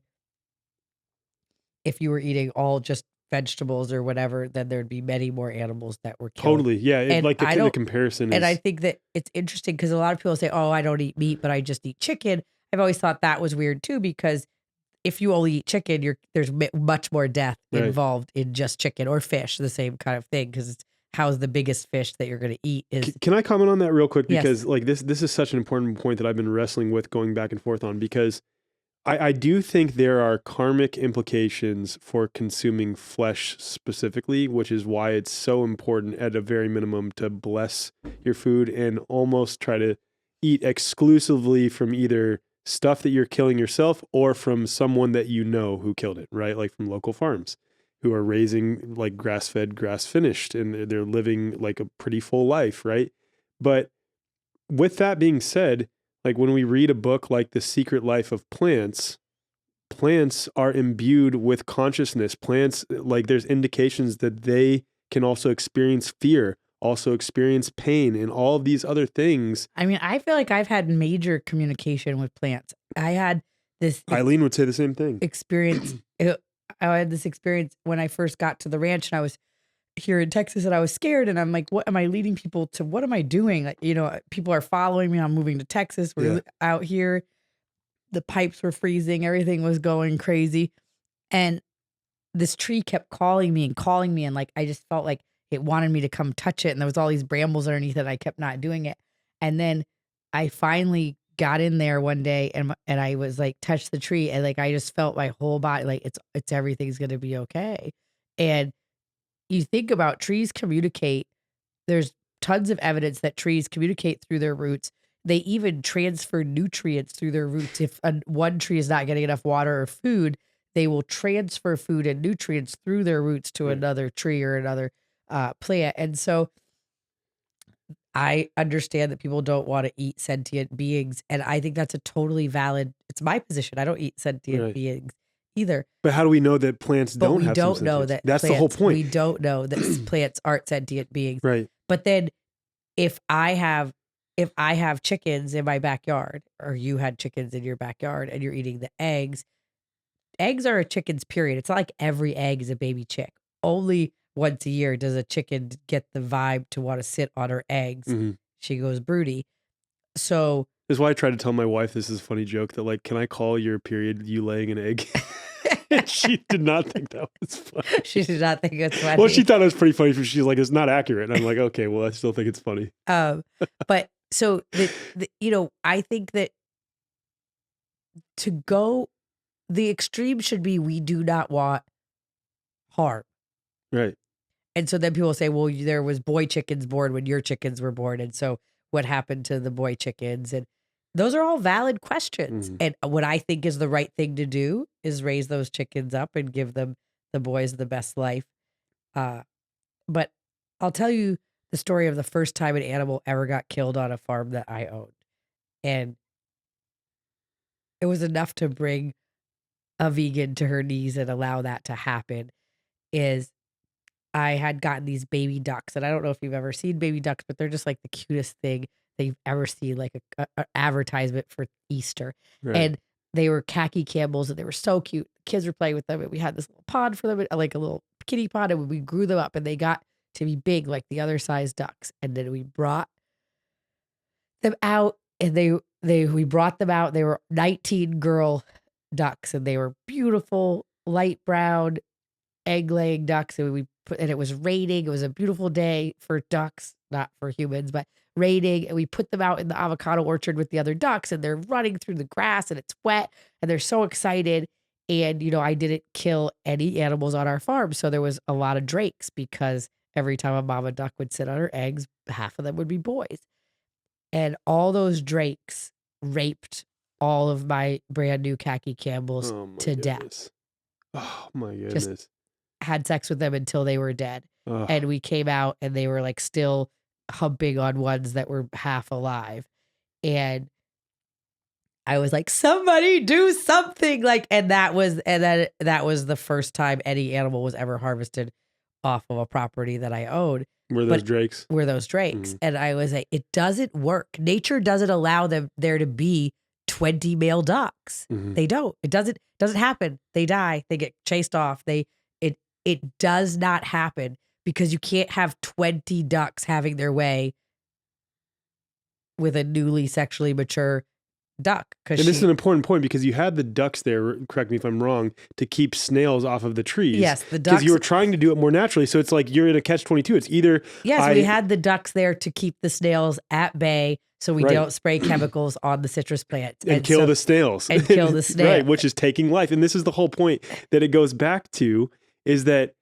if you were eating all just vegetables or whatever, then there'd be many more animals that were killed. Totally. Yeah. And Like I the don't, comparison and I is think that it's interesting because a lot of people say, "Oh, I don't eat meat, but I just eat chicken." I've always thought that was weird too, because if you only eat chicken, there's much more death right. involved in just chicken or fish, the same kind of thing, because it's how's the biggest fish that you're going to eat is. Can I comment on that real quick? Yes. Because like this is such an important point that I've been wrestling with going back and forth on, because I do think there are karmic implications for consuming flesh specifically, which is why it's so important at a very minimum to bless your food and almost try to eat exclusively from either stuff that you're killing yourself or from someone that you know who killed it, right? Like from local farms who are raising like grass-fed, grass-finished, and they're living like a pretty full life, right? But with that being said, like when we read a book like The Secret Life of Plants, plants are imbued with consciousness. Plants, like there's indications that they can also experience fear, also experience pain, and all of these other things. I mean, I feel like I've had major communication with plants. I had this Eileen would say the same thing. experience. I had this experience when I first got to the ranch, and I was here in Texas, and I was scared, and I'm like, what am I leading people to? What am I doing? Like, people are following me. I'm moving to Texas. We're out here. The pipes were freezing. Everything was going crazy. And this tree kept calling me. And like, I just felt like it wanted me to come touch it. And there was all these brambles underneath it. And I kept not doing it. And then I finally got in there one day and I was like, touched the tree. And like, I just felt my whole body, like it's everything's going to be okay. And you think about trees communicate. There's tons of evidence that trees communicate through their roots. They even transfer nutrients through their roots. If one tree is not getting enough water or food, they will transfer food and nutrients through their roots to another tree or another plant. And so I understand that people don't want to eat sentient beings. And I think that's a totally valid, it's my position. I don't eat sentient beings either. But how do we know that plants But don't we have don't some know sentience? that That's plants, the whole point. We don't know that plants aren't sentient beings. Right. But then if I have chickens in my backyard, or you had chickens in your backyard and you're eating the eggs are a chicken's period. It's not like every egg is a baby chick. Only once a year does a chicken get the vibe to want to sit on her eggs. Mm-hmm. She goes broody. So this is why I try to tell my wife this is a funny joke that like, can I call your period you laying an egg? She did not think that was funny. She did not think it's funny. Well, she thought it was pretty funny. She's like, it's not accurate. And I'm like, okay, well, I still think it's funny. But so I think that to go, the extreme should be we do not want harm. Right. And so then people say, well, there was boy chickens born when your chickens were born. And so what happened to the boy chickens? And those are all valid questions. Mm-hmm. And what I think is the right thing to do is raise those chickens up and give them, the boys, the best life. But I'll tell you the story of the first time an animal ever got killed on a farm that I owned. And it was enough to bring a vegan to her knees and allow that to happen. Is I had gotten these baby ducks, and I don't know if you've ever seen baby ducks, but they're just like the cutest thing that you've ever seen, like a advertisement for Easter. Right. And they were khaki Campbells, and they were so cute. Kids were playing with them, and we had this little pond for them, like a little kitty pond, and we grew them up, and they got to be big, like the other size ducks. And then we brought them out, and we brought them out. They were 19 girl ducks, and they were beautiful, light brown, egg-laying ducks, and we and it was raining. It was a beautiful day for ducks, not for humans, but raining. And we put them out in the avocado orchard with the other ducks, and they're running through the grass and it's wet and they're so excited. And, I didn't kill any animals on our farm. So there was a lot of drakes because every time a mama duck would sit on her eggs, half of them would be boys. And all those drakes raped all of my brand new khaki Campbells to death. Oh my goodness. Just had sex with them until they were dead. Ugh. And we came out and they were like still humping on ones that were half alive. And I was like, somebody do something, and that was the first time any animal was ever harvested off of a property that I owned. Were those drakes? Mm-hmm. And I was like, it doesn't work. Nature doesn't allow there to be 20 male ducks. Mm-hmm. They don't. It doesn't happen. They die. They get chased off. It does not happen because you can't have 20 ducks having their way with a newly sexually mature duck. And this is an important point because you had the ducks there, correct me if I'm wrong, to keep snails off of the trees. Yes, the ducks. Because you were trying to do it more naturally. So it's like you're in a catch-22. It's either... Yes, we had the ducks there to keep the snails at bay so we don't spray chemicals on the citrus plants. And kill the snails. And kill the snails. Right, which is taking life. And this is the whole point that it goes back to is that,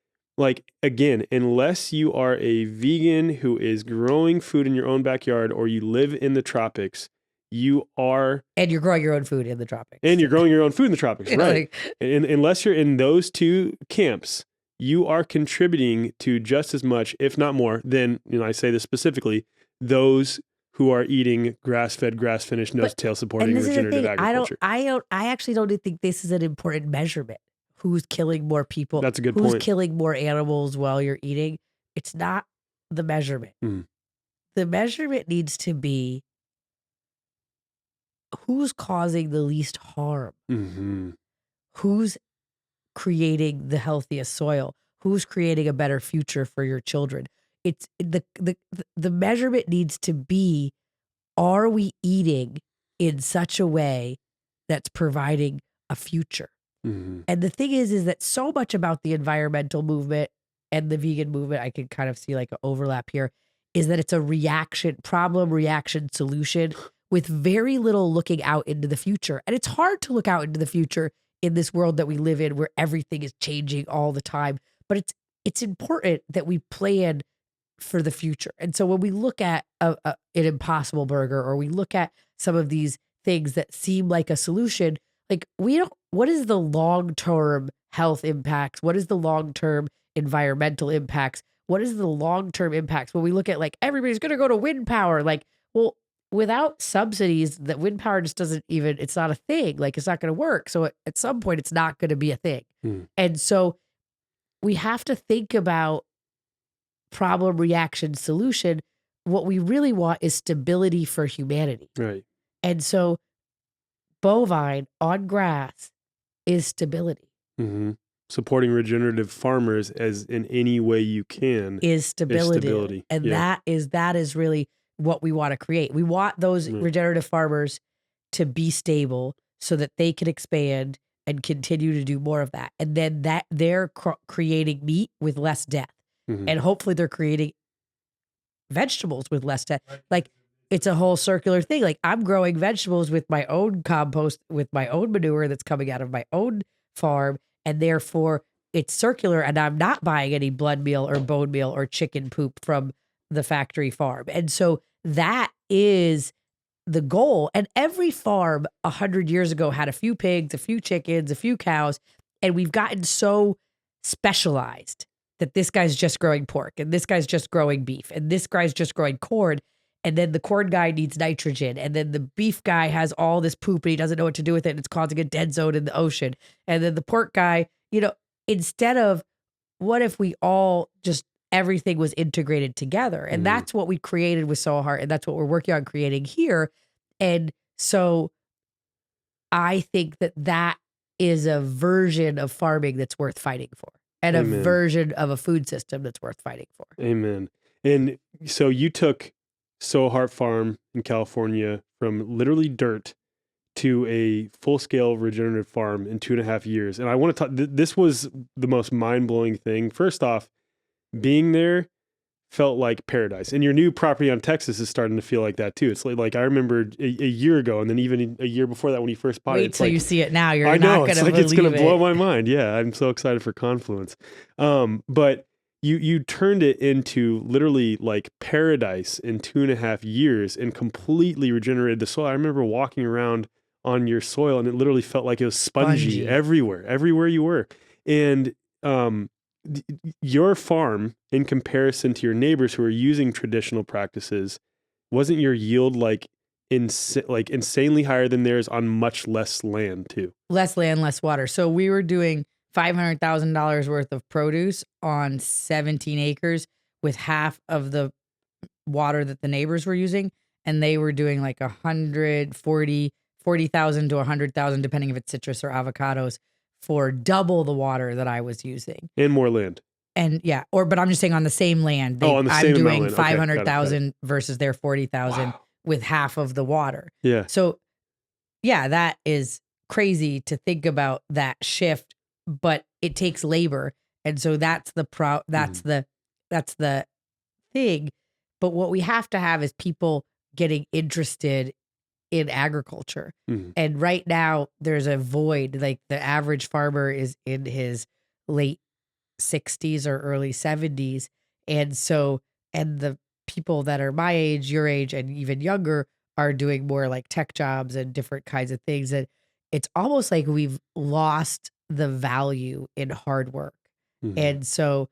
again, unless you are a vegan who is growing food in your own backyard or you live in the tropics, you are... And you're growing your own food in the tropics. And you're growing your own food in the tropics, right. And unless you're in those two camps, you are contributing to just as much, if not more, than, I say this specifically, those who are eating grass-fed, grass-finished, nose-tail supporting regenerative agriculture. I actually don't think this is an important measurement. Who's killing more people? That's a good point. Who's killing more animals while you're eating? It's not the measurement. Mm. The measurement needs to be who's causing the least harm? Mm-hmm. Who's creating the healthiest soil? Who's creating a better future for your children? It's the measurement needs to be, are we eating in such a way that's providing a future? Mm-hmm. And the thing is that so much about the environmental movement and the vegan movement, I can kind of see like an overlap here, is that it's a problem, reaction, solution with very little looking out into the future. And it's hard to look out into the future in this world that we live in where everything is changing all the time. But it's important that we plan for the future. And so when we look at an Impossible Burger or we look at some of these things that seem like a solution, what is the long-term health impacts? What is the long-term environmental impacts? What is the long-term impacts? When we look at everybody's going to go to wind power, without subsidies, that wind power just it's not a thing. It's not going to work. So at some point it's not going to be a thing. Mm. And so we have to think about problem, reaction, solution. What we really want is stability for humanity. Right. And so bovine on grass is stability. Mm-hmm. Supporting regenerative farmers as in any way you can is stability. And that is really what we want to create. We want those regenerative farmers to be stable so that they can expand and continue to do more of that. And then that they're creating meat with less death. Mm-hmm. And hopefully they're creating vegetables with less death. It's a whole circular thing. I'm growing vegetables with my own compost, with my own manure that's coming out of my own farm. And therefore it's circular and I'm not buying any blood meal or bone meal or chicken poop from the factory farm. And so that is the goal. And every farm 100 years ago had a few pigs, a few chickens, a few cows. And we've gotten so specialized that this guy's just growing pork and this guy's just growing beef and this guy's just growing corn. And then the corn guy needs nitrogen. And then the beef guy has all this poop and he doesn't know what to do with it. And it's causing a dead zone in the ocean. And then the pork guy, instead of what if we all just, everything was integrated together. And that's what we created with Soul Heart. And that's what we're working on creating here. And so I think that is a version of farming that's worth fighting for. And Amen. A version of a food system that's worth fighting for. Amen. And so you took Soul Heart Farm in California from literally dirt to a full-scale regenerative farm in 2.5 years. And I want to talk, this was the most mind-blowing thing. First off, being there felt like paradise. And your new property on Texas is starting to feel like that too. It's like I remember a year ago, and then even a year before that when you first bought it. Wait It's till like, you see it now. You're I not know going it's to like believe it's going to blow it. my mind. Yeah, I'm so excited for Confluence. But you turned it into literally like paradise in 2.5 years and completely regenerated the soil. I remember walking around on your soil and it literally felt like it was spongy everywhere you were. And your farm, in comparison to your neighbors who are using traditional practices, wasn't your yield like insanely higher than theirs on much less land too? Less land, less water. So we were doing $500,000 worth of produce on 17 acres with half of the water that the neighbors were using. And they were doing like 40,000 to 100,000, depending if it's citrus or avocados, for double the water that I was using. And more land. And yeah, but I'm just saying on the same land, on the I'm same doing amount of land. Okay, 500,000 versus their 40,000 with half of the water. Yeah. So yeah, that is crazy to think about that shift, but it takes labor. And so that's the thing. But what we have to have is people getting interested in agriculture. Mm-hmm. And right now there's a void. Like the average farmer is in his late 60s or early 70s. And the people that are my age, your age, and even younger are doing more like tech jobs and different kinds of things. And it's almost like we've lost the value in hard work. Mm-hmm. And so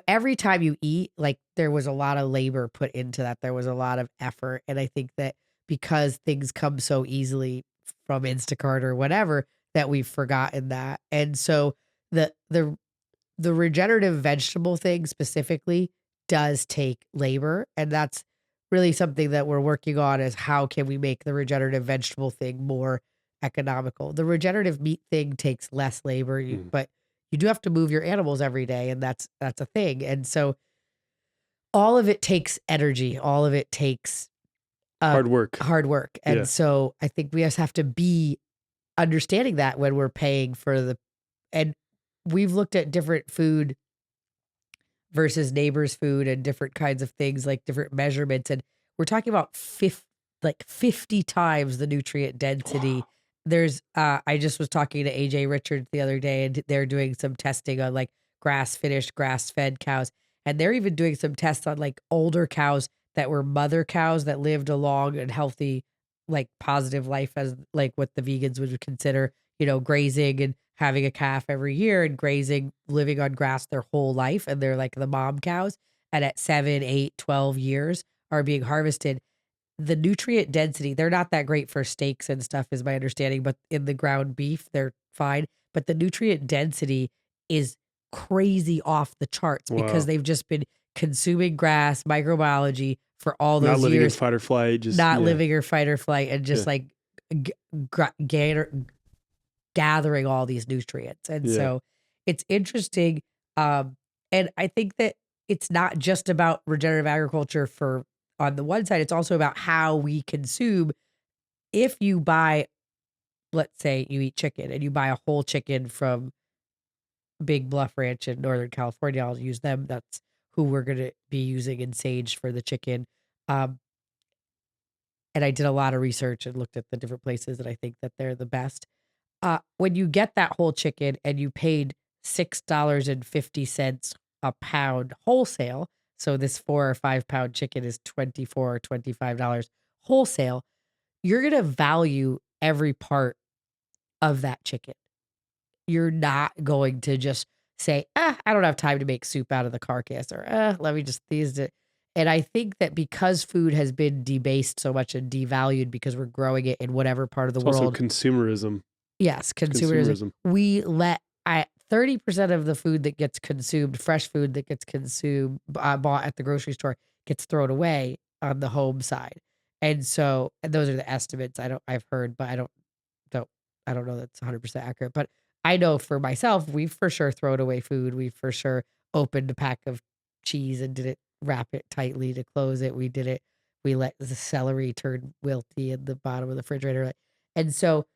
every time you eat, like there was a lot of labor put into that. There was a lot of effort. And I think that because things come so easily from Instacart or whatever, that we've forgotten that. And so the regenerative vegetable thing specifically does take labor. And that's really something that we're working on, is how can we make the regenerative vegetable thing more economical. The regenerative meat thing takes less labor, but you do have to move your animals every day, and that's a thing. And so all of it takes energy. All of it takes hard work. And so I think we just have to be understanding that when we're paying for and we've looked at different food versus neighbors' food and different kinds of things, like different measurements. And we're talking about 50 times the nutrient density. Wow. There's, I just was talking to AJ Richards the other day, and they're doing some testing on like grass-finished, grass-fed cows. And they're even doing some tests on like older cows that were mother cows that lived a long and healthy, like positive life, as like what the vegans would consider, grazing and having a calf every year and grazing, living on grass their whole life. And they're like the mom cows. And at 7, 8, 12 years are being harvested. The nutrient density, they're not that great for steaks and stuff, is my understanding, but in the ground beef, they're fine. But the nutrient density is crazy off the charts because they've just been consuming grass, microbiology for all those years. Not living in fight or flight. Living or fight or flight, and just like gathering all these nutrients. And so it's interesting. And I think that it's not just about regenerative agriculture on the one side, it's also about how we consume. If you buy, let's say you eat chicken and you buy a whole chicken from Big Bluff Ranch in Northern California, I'll use them. That's who we're going to be using in Sage for the chicken. And I did a lot of research and looked at the different places, and I think that they're the best. When you get that whole chicken and you paid $6.50 a pound wholesale, so this 4 or 5 pound chicken is $24 or $25 wholesale, you're going to value every part of that chicken. You're not going to just say, I don't have time to make soup out of the carcass, or let me just these it. And I think that because food has been debased so much and devalued because we're growing it in whatever part of the world. Also consumerism. Yes, consumerism. We let 30% of the food that gets consumed, fresh food that gets consumed, bought at the grocery store, gets thrown away on the home side. And so, and those are the estimates I've heard, but I don't know that's 100% accurate. But I know for myself, we've for sure thrown away food. We've for sure opened a pack of cheese and didn't wrap it tightly to close it. We let the celery turn wilty in the bottom of the refrigerator. And so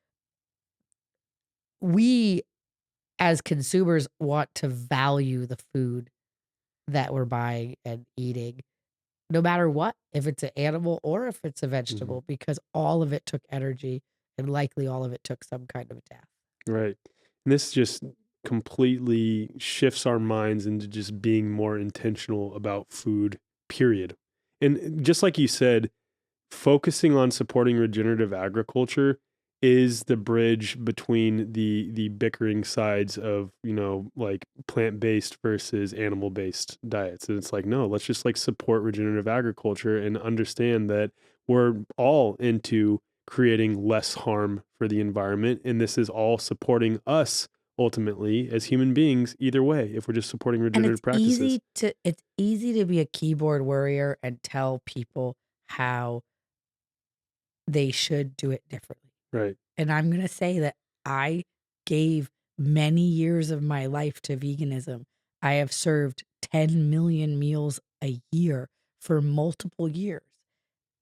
we, as consumers want to value the food that we're buying and eating, no matter what, if it's an animal or if it's a vegetable, because all of it took energy and likely all of it took some kind of death. Right. And this just completely shifts our minds into just being more intentional about food, period. And just like you said, focusing on supporting regenerative agriculture is the bridge between the bickering sides of, like plant-based versus animal-based diets. And it's like, no, let's just like support regenerative agriculture and understand that we're all into creating less harm for the environment. And this is all supporting us ultimately as human beings, either way, if we're just supporting And regenerative practices. it's easy to be a keyboard warrior and tell people how they should do it differently. Right. And I'm going to say that I gave many years of my life to veganism. I have served 10 million meals a year for multiple years.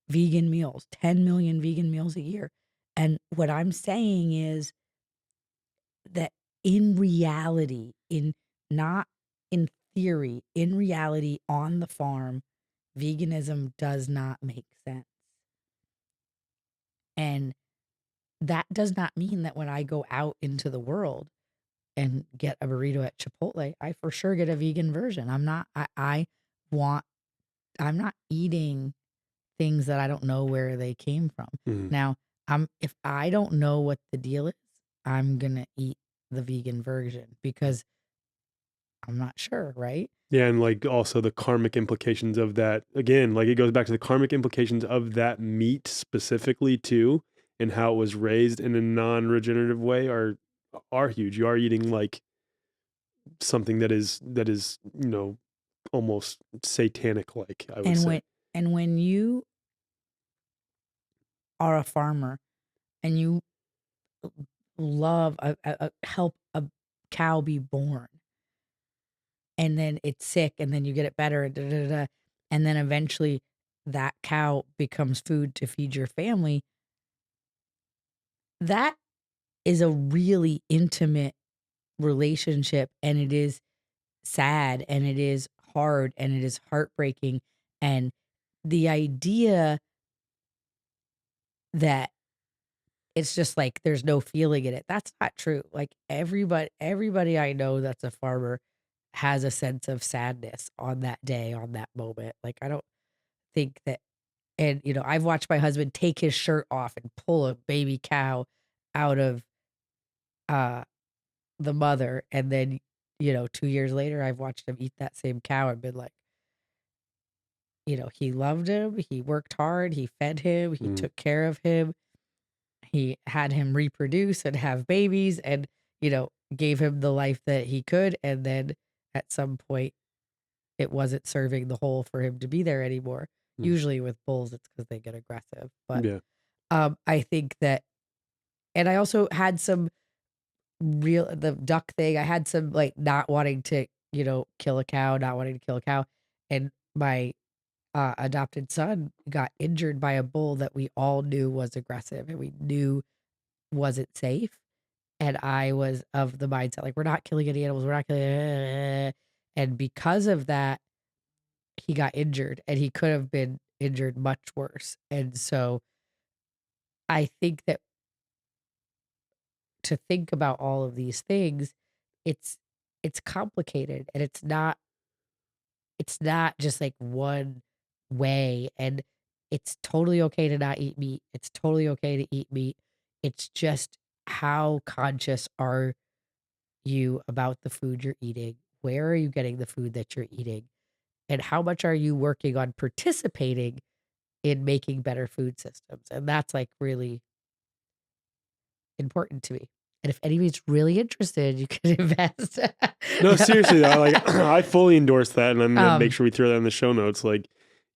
Vegan meals, 10 million vegan meals a year. And what I'm saying is that in reality, not in theory, in reality on the farm, veganism does not make sense. And that does not mean that when I go out into the world and get a burrito at Chipotle, I for sure get a vegan version. I'm not eating things that I don't know where they came from. Now, if I don't know what the deal is, I'm going to eat the vegan version because I'm not sure, right? Yeah, and like also the karmic implications of that. Again, like it goes back to the karmic implications of that meat specifically too, and how it was raised in a non-regenerative way are huge. You are eating like something that is almost satanic like, I would And say. when you are a farmer and you love help a cow be born, and then it's sick, and then you get it better, and then eventually that cow becomes food to feed your family, that is a really intimate relationship, and it is sad, and it is hard, and it is heartbreaking. And the idea that it's just like there's no feeling in it, that's not true. Like everybody I know that's a farmer has a sense of sadness on that day, on that moment. Like I don't think that, and I've watched my husband take his shirt off and pull a baby cow out of uh the mother, and then 2 years later I've watched him eat that same cow and been like, he loved him, he worked hard, he fed him, he took care of him, he had him reproduce and have babies, and gave him the life that he could, and then at some point it wasn't serving the whole for him to be there anymore. Usually with bulls it's because they get aggressive, but Yeah. I think that, and I also had some the duck thing, I had some like not wanting to kill a cow, not wanting to kill a cow, and my adopted son got injured by a bull that we all knew was aggressive and we knew wasn't safe. And I was of the mindset, like, we're not killing any animals, we're not killing, and because of that, he got injured, and he could have been injured much worse. And so I think that to think about all of these things, it's complicated, and it's not just like one way. And it's totally okay to not eat meat. It's totally okay to eat meat. It's just, how conscious are you about the food you're eating? Where are you getting the food that you're eating? And how much are you working on participating in making better food systems? And that's like really important to me. And if anybody's really interested, you can invest. No, seriously though, like I fully endorse that, and I'm gonna make Um, sure we throw that in the show notes. Like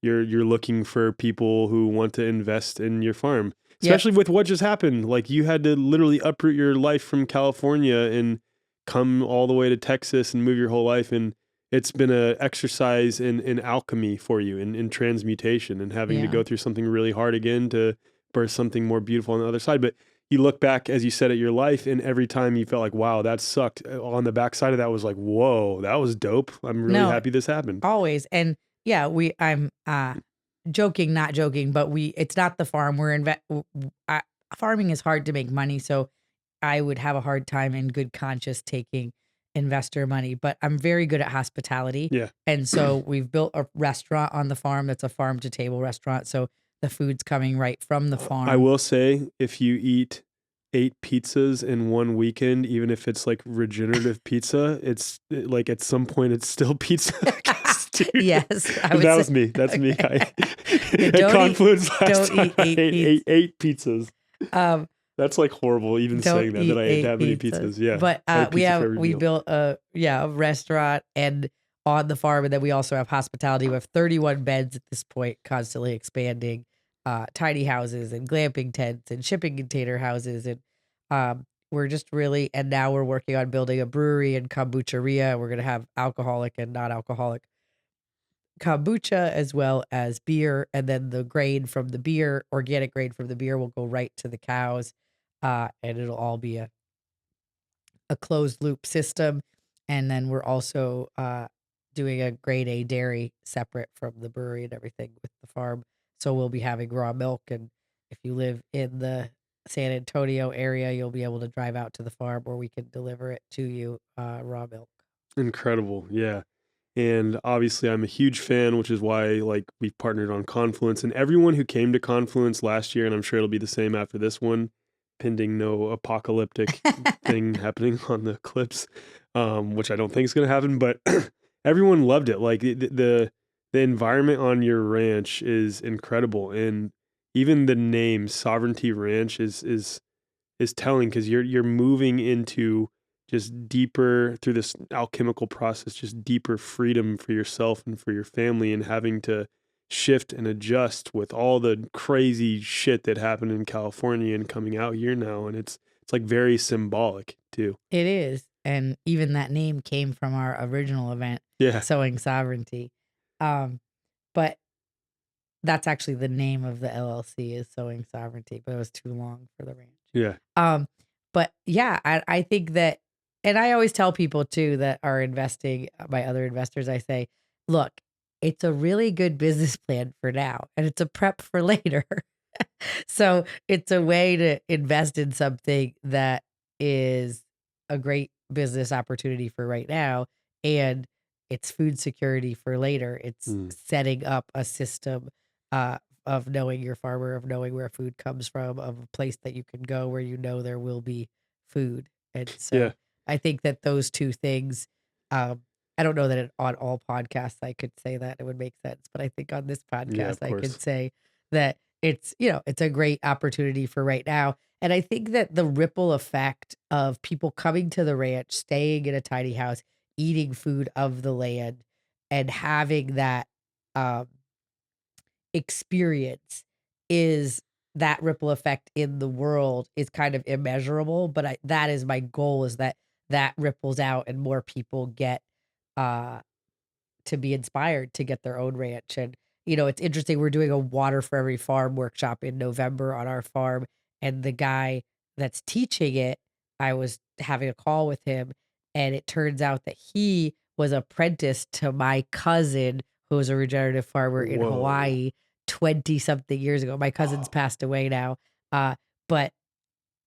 you're looking for people who want to invest in your farm, Yep. especially with what just happened. Like you had to literally uproot your life from California and come all the way to Texas and move your whole life, and it's been a exercise in alchemy for you, in transmutation, and having to Yeah. go through something really hard again to birth something more beautiful on the other side. But you look back, as you said, at your life, and every time you felt like, wow, that sucked. On the backside of that was like, whoa, that was dope. I'm really No, happy this happened. always. And yeah, I'm joking, not joking, but it's not the farm. Farming is hard to make money. So I would have a hard time in good conscience taking investor money, but I'm very good at hospitality. Yeah. And so we've built a restaurant on the farm that's a farm to table restaurant. So the food's coming right from the farm. I will say, if you eat 8 pizzas in one weekend, even if it's like regenerative pizza, it's like at some point it's still pizza. Dude, yes. that was me. That's me. At Confluence last time, I ate 8 pizzas. That's like horrible even saying that I ate that many pizzas. Yeah. But we built a restaurant and on the farm, and then we also have hospitality. We have 31 beds at this point, constantly expanding, tiny houses and glamping tents and shipping container houses. And we're just really, and now we're working on building a brewery and kombucheria. We're going to have alcoholic and non-alcoholic kombucha as well as beer. And then the grain from the beer, organic grain from the beer, will go right to the cows. And it'll all be a closed loop system. And then we're also doing a grade A dairy separate from the brewery and everything with the farm. So we'll be having raw milk. And if you live in the San Antonio area, you'll be able to drive out to the farm where we can deliver it to you, raw milk. Incredible. Yeah. And obviously I'm a huge fan, which is why like we've partnered on Confluence, and everyone who came to Confluence last year, and I'm sure it'll be the same after this one, pending no apocalyptic thing happening on the clips, which I don't think is going to happen, but everyone loved it. Like the environment on your ranch is incredible. And even the name Sovereignty Ranch is telling, because you're moving into just deeper, through this alchemical process, just deeper freedom for yourself and for your family, and having to shift and adjust with all the crazy shit that happened in California and coming out here now. And it's like very symbolic too. It is. And even that name came from our original event, Sowing Sovereignty. But that's actually the name of the LLC, is Sowing Sovereignty, but it was too long for the ranch. Yeah. But yeah, I think that, and I always tell people too that are investing, my other investors, I say, look, it's a really good business plan for now, and it's a prep for later. So it's a way to invest in something that is a great business opportunity for right now, and it's food security for later. It's setting up a system of knowing your farmer, of knowing where food comes from, of a place that you can go where you know there will be food. And so I think that those two things, I don't know that on all podcasts I could say that it would make sense, but I think on this podcast I could say that it's a great opportunity for right now. And I think that the ripple effect of people coming to the ranch, staying in a tiny house, eating food of the land, and having that experience, is that ripple effect in the world is kind of immeasurable. But that is my goal, is that ripples out and more people get to be inspired to get their own ranch. And it's interesting, we're doing a water for every farm workshop in November on our farm, and the guy that's teaching it, I was having a call with him, and it turns out that he was apprenticed to my cousin, who was a regenerative farmer in Hawaii 20 something years ago. My cousin's passed away now. But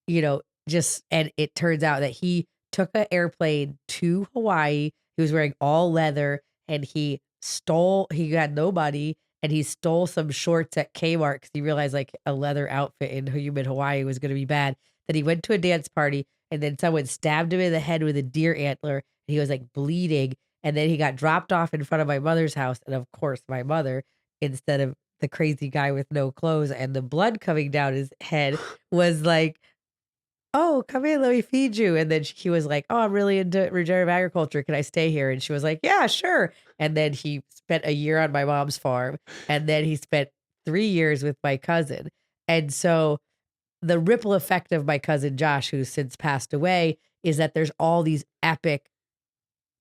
and it turns out that he took an airplane to Hawaii. He was wearing all leather, and he had no money, and he stole some shorts at Kmart because he realized like a leather outfit in humid Hawaii was going to be bad. Then he went to a dance party, and then someone stabbed him in the head with a deer antler, and he was like bleeding. And then he got dropped off in front of my mother's house. And of course, my mother, instead of the crazy guy with no clothes and the blood coming down his head, was like, oh, come in, let me feed you. And then he was like, oh, I'm really into regenerative agriculture. Can I stay here? And she was like, yeah, sure. And then he spent a year on my mom's farm. And then he spent 3 years with my cousin. And so the ripple effect of my cousin Josh, who's since passed away, is that there's all these epic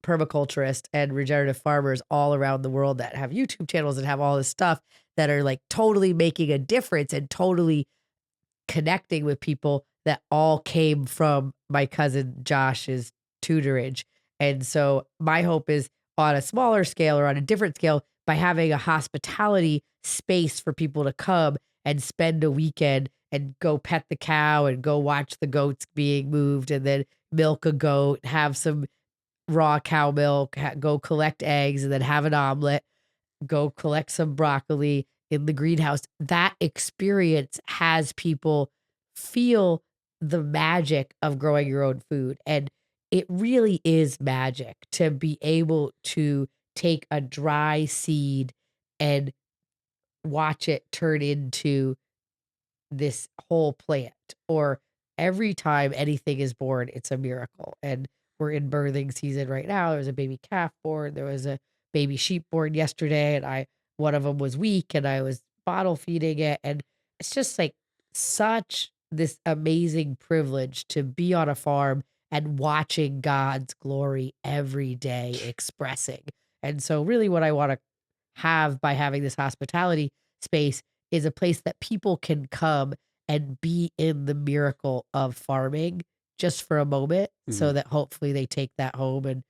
permaculturists and regenerative farmers all around the world that have YouTube channels and have all this stuff that are like totally making a difference and totally connecting with people that all came from my cousin Josh's tutorage. And so my hope is on a smaller scale or on a different scale by having a hospitality space for people to come and spend a weekend and go pet the cow and go watch the goats being moved and then milk a goat, have some raw cow milk, go collect eggs and then have an omelet, go collect some broccoli in the greenhouse. That experience has people feel the magic of growing your own food. And it really is magic to be able to take a dry seed and watch it turn into this whole plant. Or every time anything is born, it's a miracle. And we're in birthing season right now. There was a baby calf born. There was a baby sheep born yesterday, and one of them was weak, and I was bottle feeding it. And it's just like such this amazing privilege to be on a farm and watching God's glory every day expressing. And so really what I want to have by having this hospitality space is a place that people can come and be in the miracle of farming just for a moment, so that hopefully they take that home and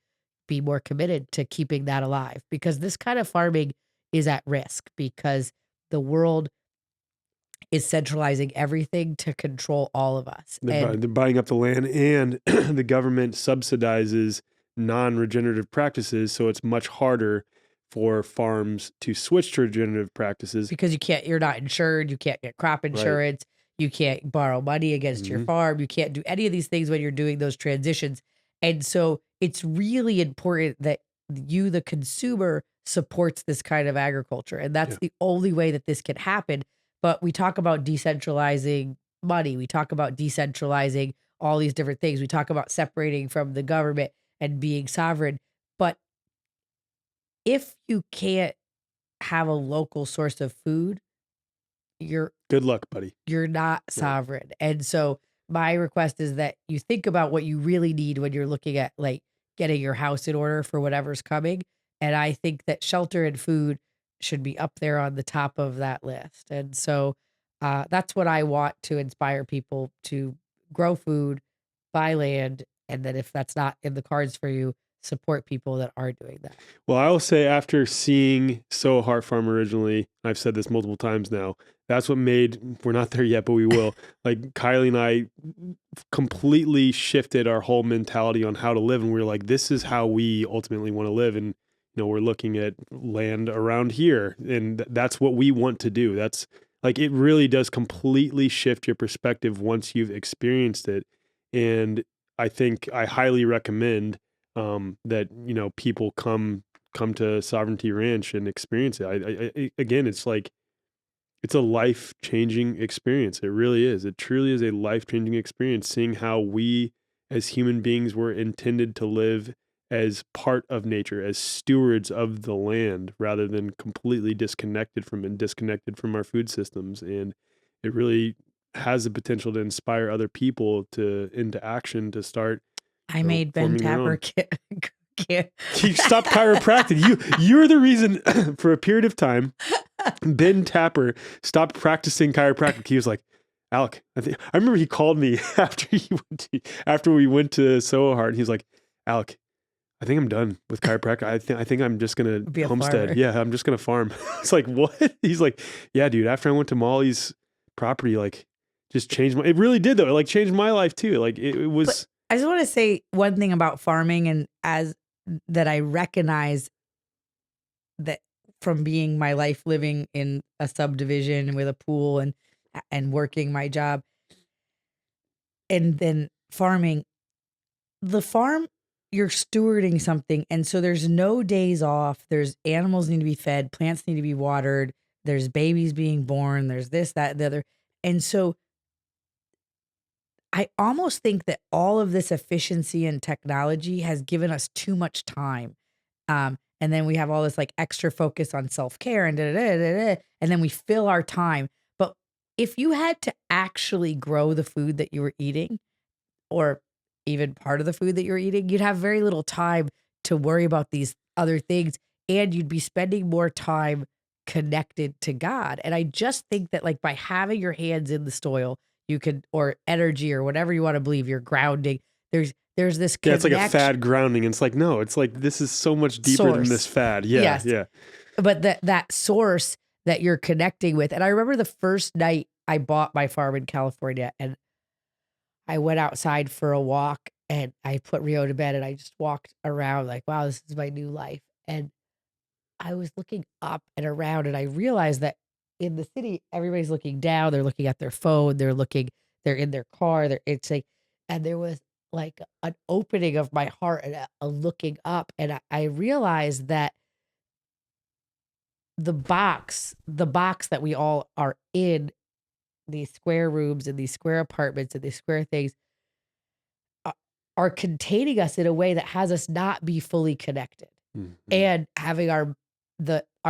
be more committed to keeping that alive, because this kind of farming is at risk because the world is centralizing everything to control all of us. They're buying up the land, and the government subsidizes non-regenerative practices, so it's much harder for farms to switch to regenerative practices because you're not insured, you can't get crop insurance, you can't borrow money against your farm, you can't do any of these things when you're doing those transitions. And so it's really important that you, the consumer, supports this kind of agriculture. And that's the only way that this can happen. But we talk about decentralizing money. We talk about decentralizing all these different things. We talk about separating from the government and being sovereign. But if you can't have a local source of food, good luck, buddy. You're not sovereign. And so my request is that you think about what you really need when you're looking at like getting your house in order for whatever's coming. And I think that shelter and food should be up there on the top of that list. And so that's what I want to inspire people to grow food, buy land, and then if that's not in the cards for you, support people that are doing that. Well, I will say after seeing Soho Heart Farm originally, I've said this multiple times now, that's what made, we're not there yet, but we will, like Kylie and I completely shifted our whole mentality on how to live. And we were like, this is how we ultimately want to live. And, you know, we're looking at land around here, and that's what we want to do. That's like, it really does completely shift your perspective once you've experienced it. And I think I highly recommend that, you know, people come to Sovereignty Ranch and experience it. I again, it's like, it's a life-changing experience. It really is. It truly is a life-changing experience, seeing how we as human beings were intended to live as part of nature, as stewards of the land, rather than completely disconnected from our food systems. And it really has the potential to inspire other people into action to start. I made Ben Tapper You stopped chiropractic. You're the reason for a period of time. Ben Tapper stopped practicing chiropractic. He was like, Alec, I remember he called me after we went to Soho Heart. He was like, Alec, I think I'm done with chiropractic. I think I'm just gonna homestead. Yeah, I'm just gonna farm. It's like, what? He's like, yeah, dude. After I went to Mollie's property, like, just changed it really did though. It like changed my life too. Like it was. But I just want to say one thing about farming, and that I recognize that from being my life living in a subdivision with a pool and working my job and then farming, the farm, you're stewarding something. And so there's no days off. There's animals need to be fed, plants need to be watered. There's babies being born. There's this, that, the other. And so I almost think that all of this efficiency and technology has given us too much time. And then we have all this like extra focus on self-care and and then we fill our time. But if you had to actually grow the food that you were eating, or even part of the food that you're eating, you'd have very little time to worry about these other things, and you'd be spending more time connected to God. And I just think that like by having your hands in the soil, You could, or energy or whatever you want to believe, you're grounding. There's this Yeah, it's like a connection fad grounding. And it's like, no, it's like, this is so much deeper than this source. fad. Yeah. Yes. Yeah. But that source that you're connecting with. And I remember the first night I bought my farm in California, and I went outside for a walk, and I put Rio to bed, and I just walked around like, wow, this is my new life. And I was looking up and around, and I realized that in the city, everybody's looking down. They're looking at their phone. They're in their car. It's like, and there was like an opening of my heart and a looking up. And I realized that the box that we all are in, these square rooms and these square apartments and these square things, are containing us in a way that has us not be fully connected. Mhm. And having our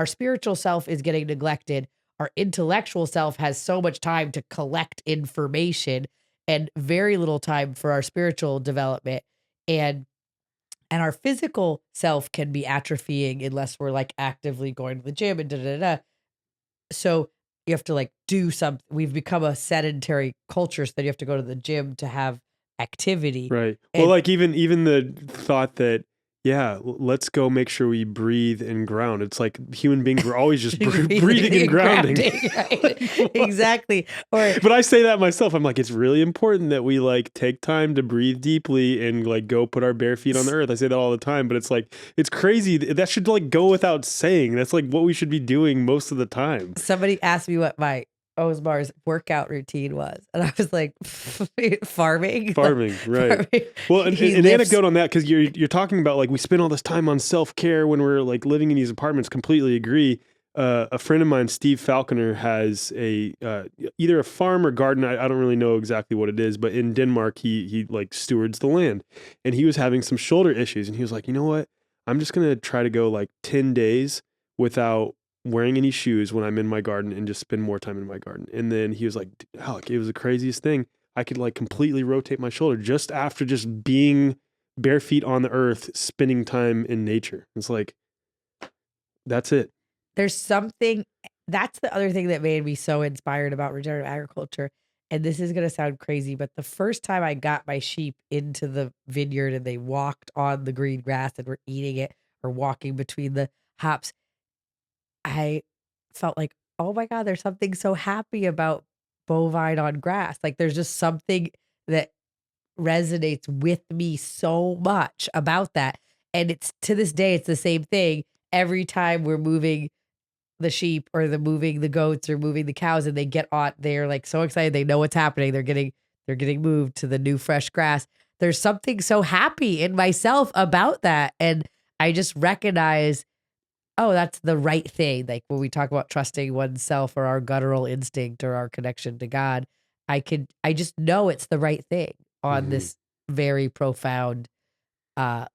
spiritual self is getting neglected. Our intellectual self has so much time to collect information and very little time for our spiritual development. And our physical self can be atrophying unless we're like actively going to the gym and da da da. So you have to like do something. We've become a sedentary culture, so that you have to go to the gym to have activity. Right. And Well, like even the thought that, yeah, let's go make sure we breathe and ground. It's like human beings were always just breathing and grounding. Right? Exactly. Or But I say that myself. I'm like, it's really important that we like take time to breathe deeply and like go put our bare feet on the earth. I say that all the time, but it's like, it's crazy. That should like go without saying. That's like what we should be doing most of the time. somebody asked me what my Osmar's workout routine was, and I was like, farming. Farming, right. Farming. Well, an He lifts- anecdote on that, because you're talking about like we spend all this time on self-care when we're like living in these apartments. Completely agree. A friend of mine, Steve Falconer, has a either a farm or garden. I don't really know exactly what it is, but in Denmark, he like stewards the land, and he was having some shoulder issues, and he was like, you know what? I'm just gonna try to go like 10 days without wearing any shoes when I'm in my garden and just spend more time in my garden. And then he was like, Alec, it was the craziest thing. I could like completely rotate my shoulder just after just being bare feet on the earth, spending time in nature. It's like, that's it. There's something, that's the other thing that made me so inspired about regenerative agriculture. And this is going to sound crazy, but the first time I got my sheep into the vineyard and they walked on the green grass and were eating it or walking between the hops, I felt like, oh my God, there's something so happy about bovine on grass. Like there's just something that resonates with me so much about that. And it's to this day, it's the same thing. Every time we're moving the sheep or moving the goats or moving the cows and they get on, they're like so excited. They know what's happening. They're getting moved to the new fresh grass. There's something so happy in myself about that. And I just recognize, oh, that's the right thing. Like when we talk about trusting oneself or our guttural instinct or our connection to God, I just know it's the right thing on this very profound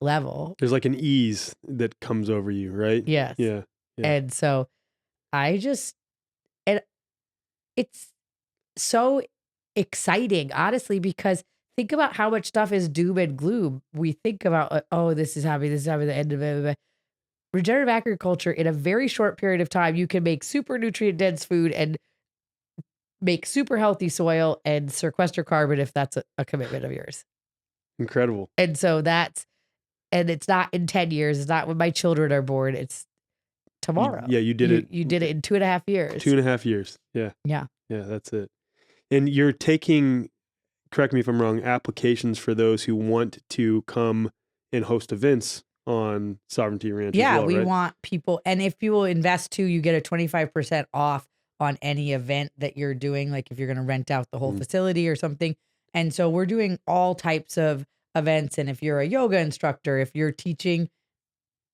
level. There's like an ease that comes over you, right? Yes. Yeah. And so and it's so exciting, honestly, because think about how much stuff is doom and gloom. We think about, oh, this is happening, the end of it. Regenerative agriculture, in a very short period of time, you can make super nutrient dense food and make super healthy soil and sequester carbon if that's a commitment of yours. Incredible. And so and it's not in 10 years. It's not when my children are born. It's tomorrow. You did it. You did it in 2.5 years. 2.5 years. Yeah. Yeah. Yeah, that's it. And you're taking, correct me if I'm wrong, applications for those who want to come and host events on Sovereignty Ranch. Yeah, as well, we right? want people. And if people invest too, you get a 25% off on any event that you're doing. Like if you're going to rent out the whole facility or something. And so we're doing all types of events. And if you're a yoga instructor, if you're teaching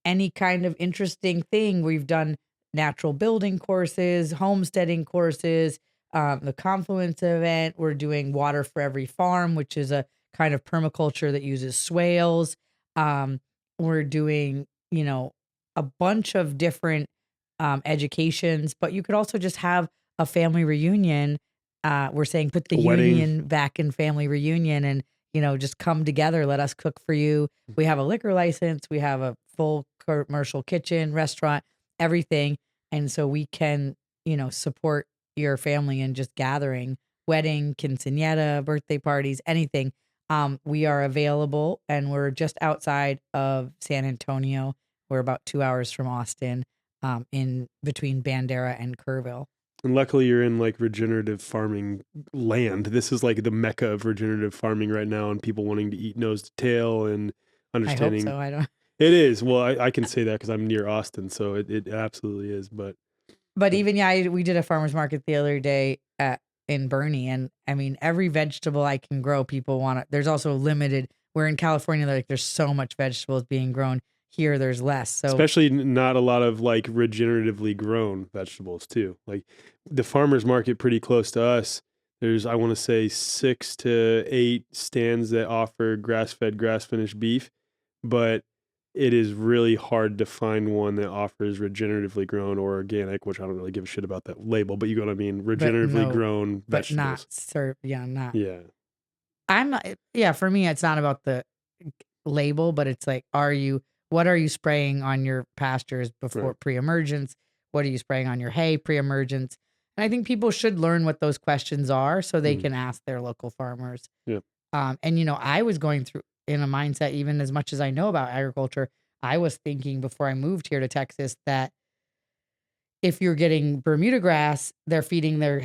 any kind of interesting thing, we've done natural building courses, homesteading courses, the Confluence event. We're doing Water for Every Farm, which is a kind of permaculture that uses swales. We're doing, a bunch of different educations, but you could also just have a family reunion. We're saying put the union back in family reunion and, just come together. Let us cook for you. We have a liquor license. We have a full commercial kitchen, restaurant, everything. And so we can, support your family and just gathering wedding, quinceañera, birthday parties, anything, we are available, and we're just outside of San Antonio. We're about 2 hours from Austin, in between Bandera and Kerrville. And luckily you're in like regenerative farming land. This is like the mecca of regenerative farming right now, and people wanting to eat nose to tail and understanding. I hope so. I don't. It is. Well, I can say that because I'm near Austin, so it absolutely is. But even, we did a farmer's market the other day in Bernie, and I mean, every vegetable I can grow, people want it. There's also limited. We're in California, like there's so much vegetables being grown. Here, there's less. So especially not a lot of like regeneratively grown vegetables too. Like the farmer's market pretty close to us, there's, I want to say 6 to 8 stands that offer grass-fed, grass-finished beef, but it is really hard to find one that offers regeneratively grown or organic, which I don't really give a shit about that label, but you know what I mean? Regeneratively grown but vegetables. not served. Yeah, not. Yeah. I'm not. Yeah, for me, it's not about the label, but it's like, what are you spraying on your pastures before pre-emergence? What are you spraying on your hay pre-emergence? And I think people should learn what those questions are so they can ask their local farmers. Yeah. And I was going through in a mindset, even as much as I know about agriculture, I was thinking before I moved here to Texas that if you're getting Bermuda grass, they're feeding their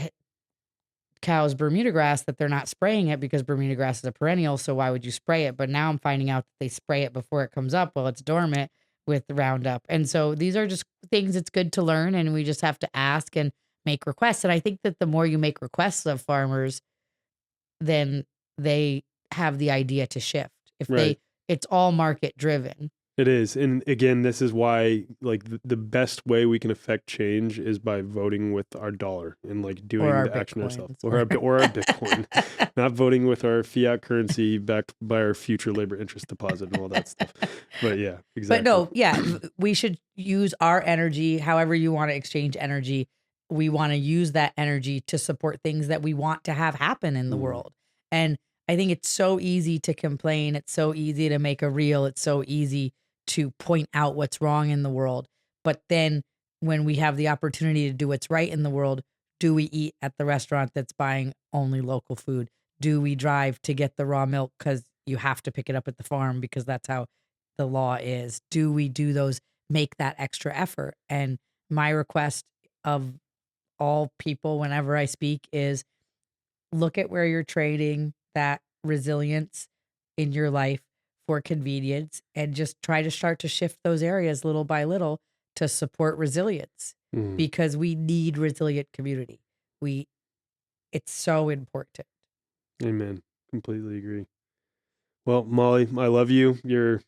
cows Bermuda grass, that they're not spraying it because Bermuda grass is a perennial. So why would you spray it? But now I'm finding out that they spray it before it comes up while it's dormant with the Roundup. And so these are just things it's good to learn, and we just have to ask and make requests. And I think that the more you make requests of farmers, then they have the idea to shift. It's all market driven. It is. And again, this is why like the best way we can affect change is by voting with our dollar and like doing the action ourselves. Or our Bitcoin. Not voting with our fiat currency backed by our future labor interest deposit and all that stuff. But yeah, exactly. But no, yeah, we should use our energy, however you want to exchange energy. We want to use that energy to support things that we want to have happen in the world. And I think it's so easy to complain. It's so easy to make a reel. It's so easy to point out what's wrong in the world. But then when we have the opportunity to do what's right in the world, do we eat at the restaurant that's buying only local food? Do we drive to get the raw milk because you have to pick it up at the farm because that's how the law is? Do we make that extra effort? And my request of all people whenever I speak is look at where you're trading that resilience in your life for convenience, and just try to start to shift those areas little by little to support resilience, because we need resilient community. It's so important. Amen. Completely agree. Well, Mollie, I love you. You're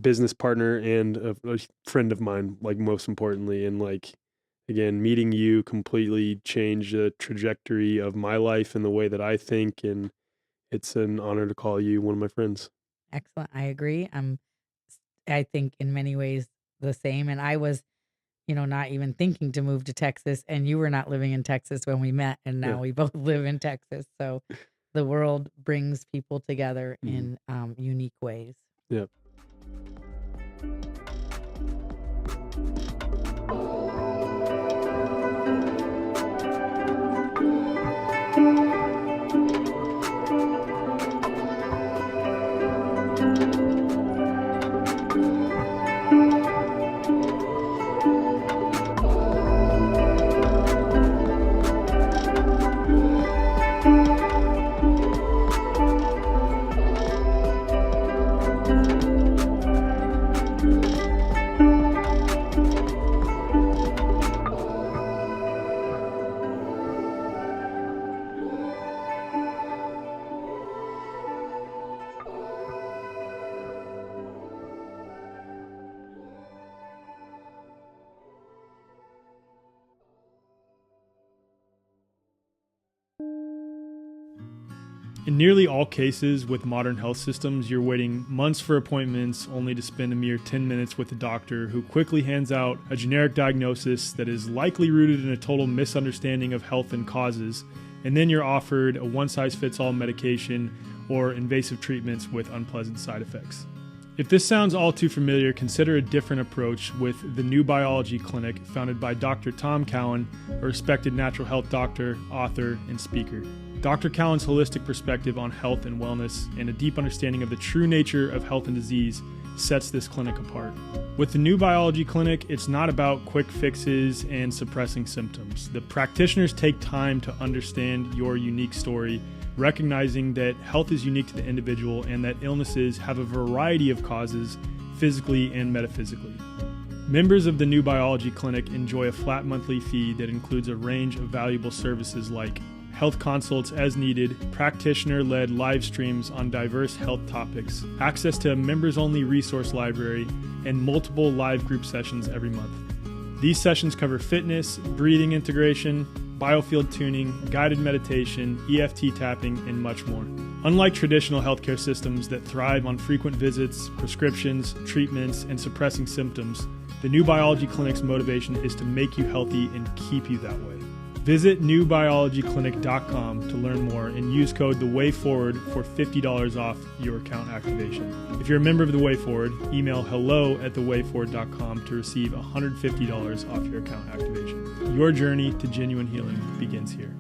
business partner and a friend of mine, like most importantly. And like, again, meeting you completely changed the trajectory of my life and the way that I think. And it's an honor to call you one of my friends. Excellent. I agree. I think in many ways the same. And I was, not even thinking to move to Texas, and you were not living in Texas when we met, and now we both live in Texas. So the world brings people together in unique ways. Yep. In nearly all cases with modern health systems, you're waiting months for appointments only to spend a mere 10 minutes with a doctor who quickly hands out a generic diagnosis that is likely rooted in a total misunderstanding of health and causes, and then you're offered a one-size-fits-all medication or invasive treatments with unpleasant side effects. If this sounds all too familiar, consider a different approach with the New Biology Clinic, founded by Dr. Tom Cowan, a respected natural health doctor, author, and speaker. Dr. Cowan's holistic perspective on health and wellness and a deep understanding of the true nature of health and disease sets this clinic apart. With the New Biology Clinic, it's not about quick fixes and suppressing symptoms. The practitioners take time to understand your unique story, recognizing that health is unique to the individual and that illnesses have a variety of causes, physically and metaphysically. Members of the New Biology Clinic enjoy a flat monthly fee that includes a range of valuable services like health consults as needed, practitioner-led live streams on diverse health topics, access to a members-only resource library, and multiple live group sessions every month. These sessions cover fitness, breathing integration, biofield tuning, guided meditation, EFT tapping, and much more. Unlike traditional healthcare systems that thrive on frequent visits, prescriptions, treatments, and suppressing symptoms, the New Biology Clinic's motivation is to make you healthy and keep you that way. Visit newbiologyclinic.com to learn more and use code THEWAYFORWARD for $50 off your account activation. If you're a member of The Way Forward, email hello@thewayforward.com to receive $150 off your account activation. Your journey to genuine healing begins here.